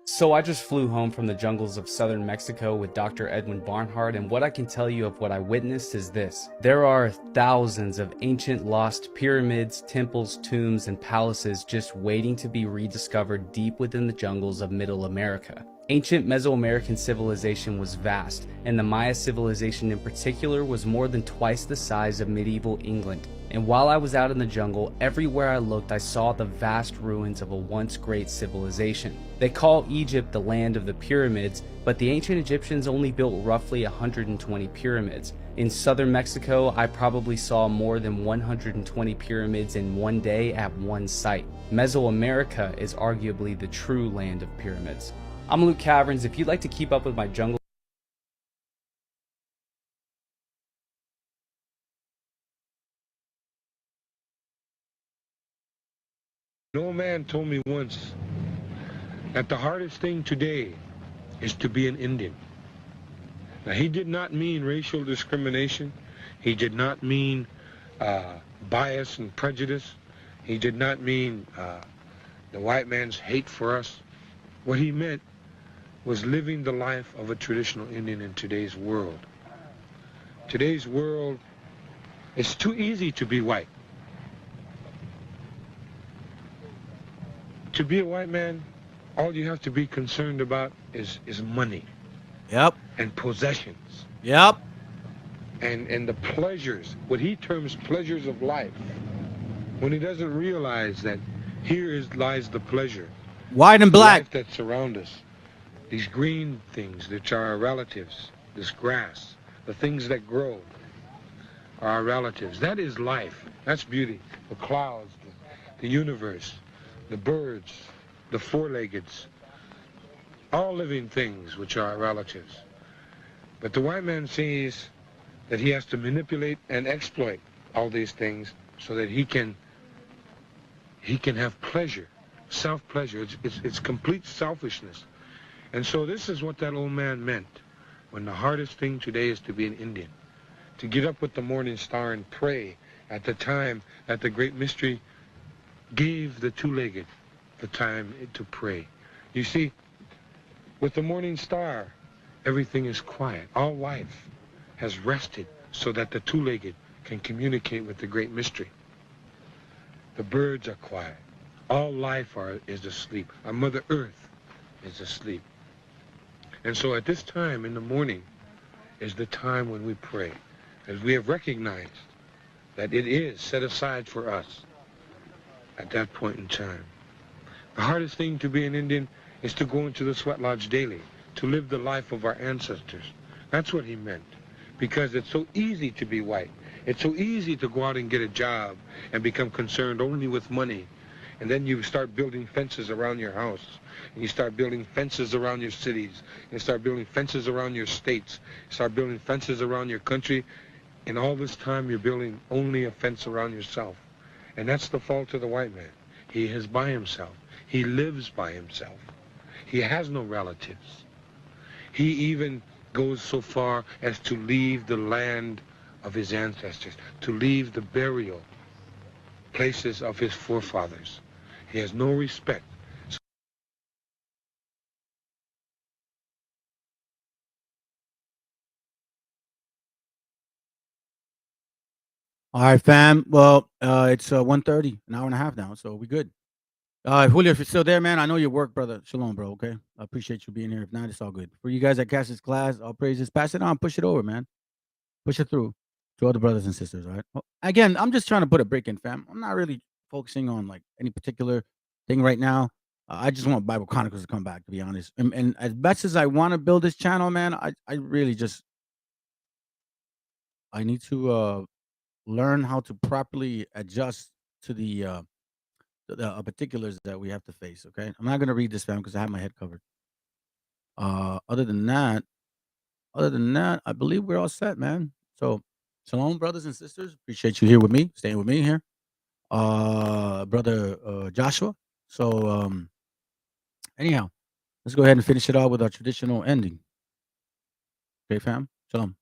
So I just flew home from the jungles of southern Mexico with Dr. Edwin Barnhart, and what I can tell you of what I witnessed is this. There are thousands of ancient lost pyramids, temples, tombs, and palaces just waiting to be rediscovered deep within the jungles of Middle America. Ancient Mesoamerican civilization was vast, and the Maya civilization in particular was more than twice the size of medieval England. And while I was out in the jungle, everywhere I looked I saw the vast ruins of a once great civilization. They call Egypt the land of the pyramids, but the ancient Egyptians only built roughly 120 pyramids. In southern Mexico, I probably saw more than 120 pyramids in one day at one site. Mesoamerica is arguably the true land of pyramids. I'm Luke Caverns. If you'd like to keep up with my jungle An old man told me once that the hardest thing today is to be an Indian. Now, he did not mean racial discrimination. He did not mean bias and prejudice. He did not mean the white man's hate for us. What he meant was living the life of a traditional Indian in today's world. Today's world, it's too easy to be white. To be a white man, all you have to be concerned about is money. Yep. And possessions. Yep. And the pleasures, what he terms pleasures of life, when he doesn't realize that lies the pleasure. White and black. Life that surrounds us. These green things, which are our relatives, this grass, the things that grow are our relatives. That is life. That's beauty. The clouds, the universe, the birds, the four-leggeds, all living things which are our relatives. But the white man sees that he has to manipulate and exploit all these things so that he can have pleasure, self-pleasure. It's complete selfishness. And so this is what that old man meant when the hardest thing today is to be an Indian, to get up with the morning star and pray at the time that the great mystery gave the two-legged the time to pray. You see, with the morning star, everything is quiet. All life has rested so that the two-legged can communicate with the great mystery. The birds are quiet. All life is asleep. Our Mother Earth is asleep. And so at this time in the morning is the time when we pray, as we have recognized that it is set aside for us at that point in time. The hardest thing to be an Indian is to go into the sweat lodge daily, to live the life of our ancestors. That's what he meant, because it's so easy to be white. It's so easy to go out and get a job and become concerned only with money. And then you start building fences around your house, and you start building fences around your cities, and you start building fences around your states, you start building fences around your country, and all this time you're building only a fence around yourself. And that's the fault of the white man. He is by himself. He lives by himself. He has no relatives. He even goes so far as to leave the land of his ancestors, to leave the burial places of his forefathers. He has no respect. All right, fam. Well, it's 1:30, an hour and a half now, so we good. Julio, if you're still there, man, I know your work, brother. Shalom, bro. Okay, I appreciate you being here. If not, it's all good. For you guys that catch this class, all praises. Pass it on, push it over, man. Push it through to other brothers and sisters. All right. Well, again, I'm just trying to put a break in, fam. I'm not really focusing on like any particular thing right now. I just want Bible Chronicles to come back, to be honest. And as best as I want to build this channel, man, I really just I need to learn how to properly adjust to the particulars that we have to face. Okay, I'm not gonna read this, fam, because I have my head covered. Other than that, I believe we're all set, man. So, shalom, brothers and sisters. Appreciate you here with me, staying with me here, brother Joshua. So, anyhow, let's go ahead and finish it out with our traditional ending. Okay, fam. Shalom.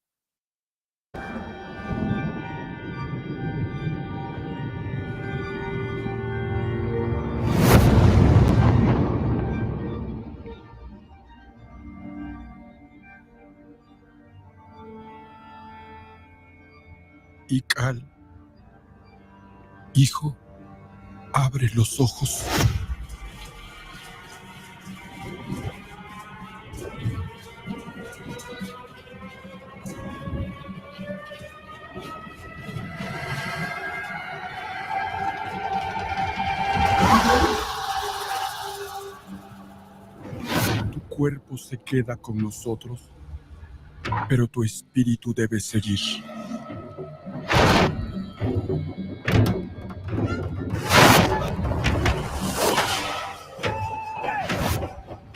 Ical, hijo, abre los ojos. Tu cuerpo se queda con nosotros, pero tu espíritu debe seguir.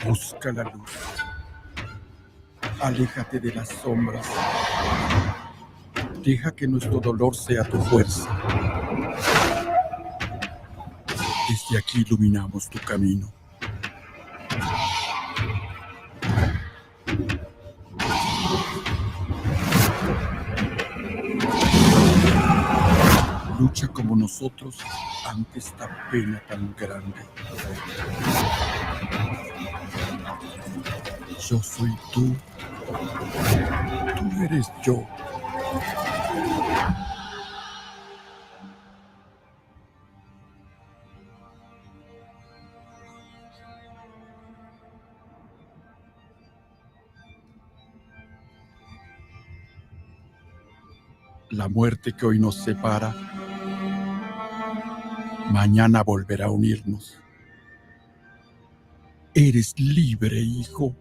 Busca la luz. Aléjate de las sombras. Deja que nuestro dolor sea tu fuerza. Desde aquí iluminamos tu camino. Lucha como nosotros ante esta pena tan grande. Yo soy tú. Tú eres yo. La muerte que hoy nos separa, mañana volverá a unirnos. Eres libre, hijo.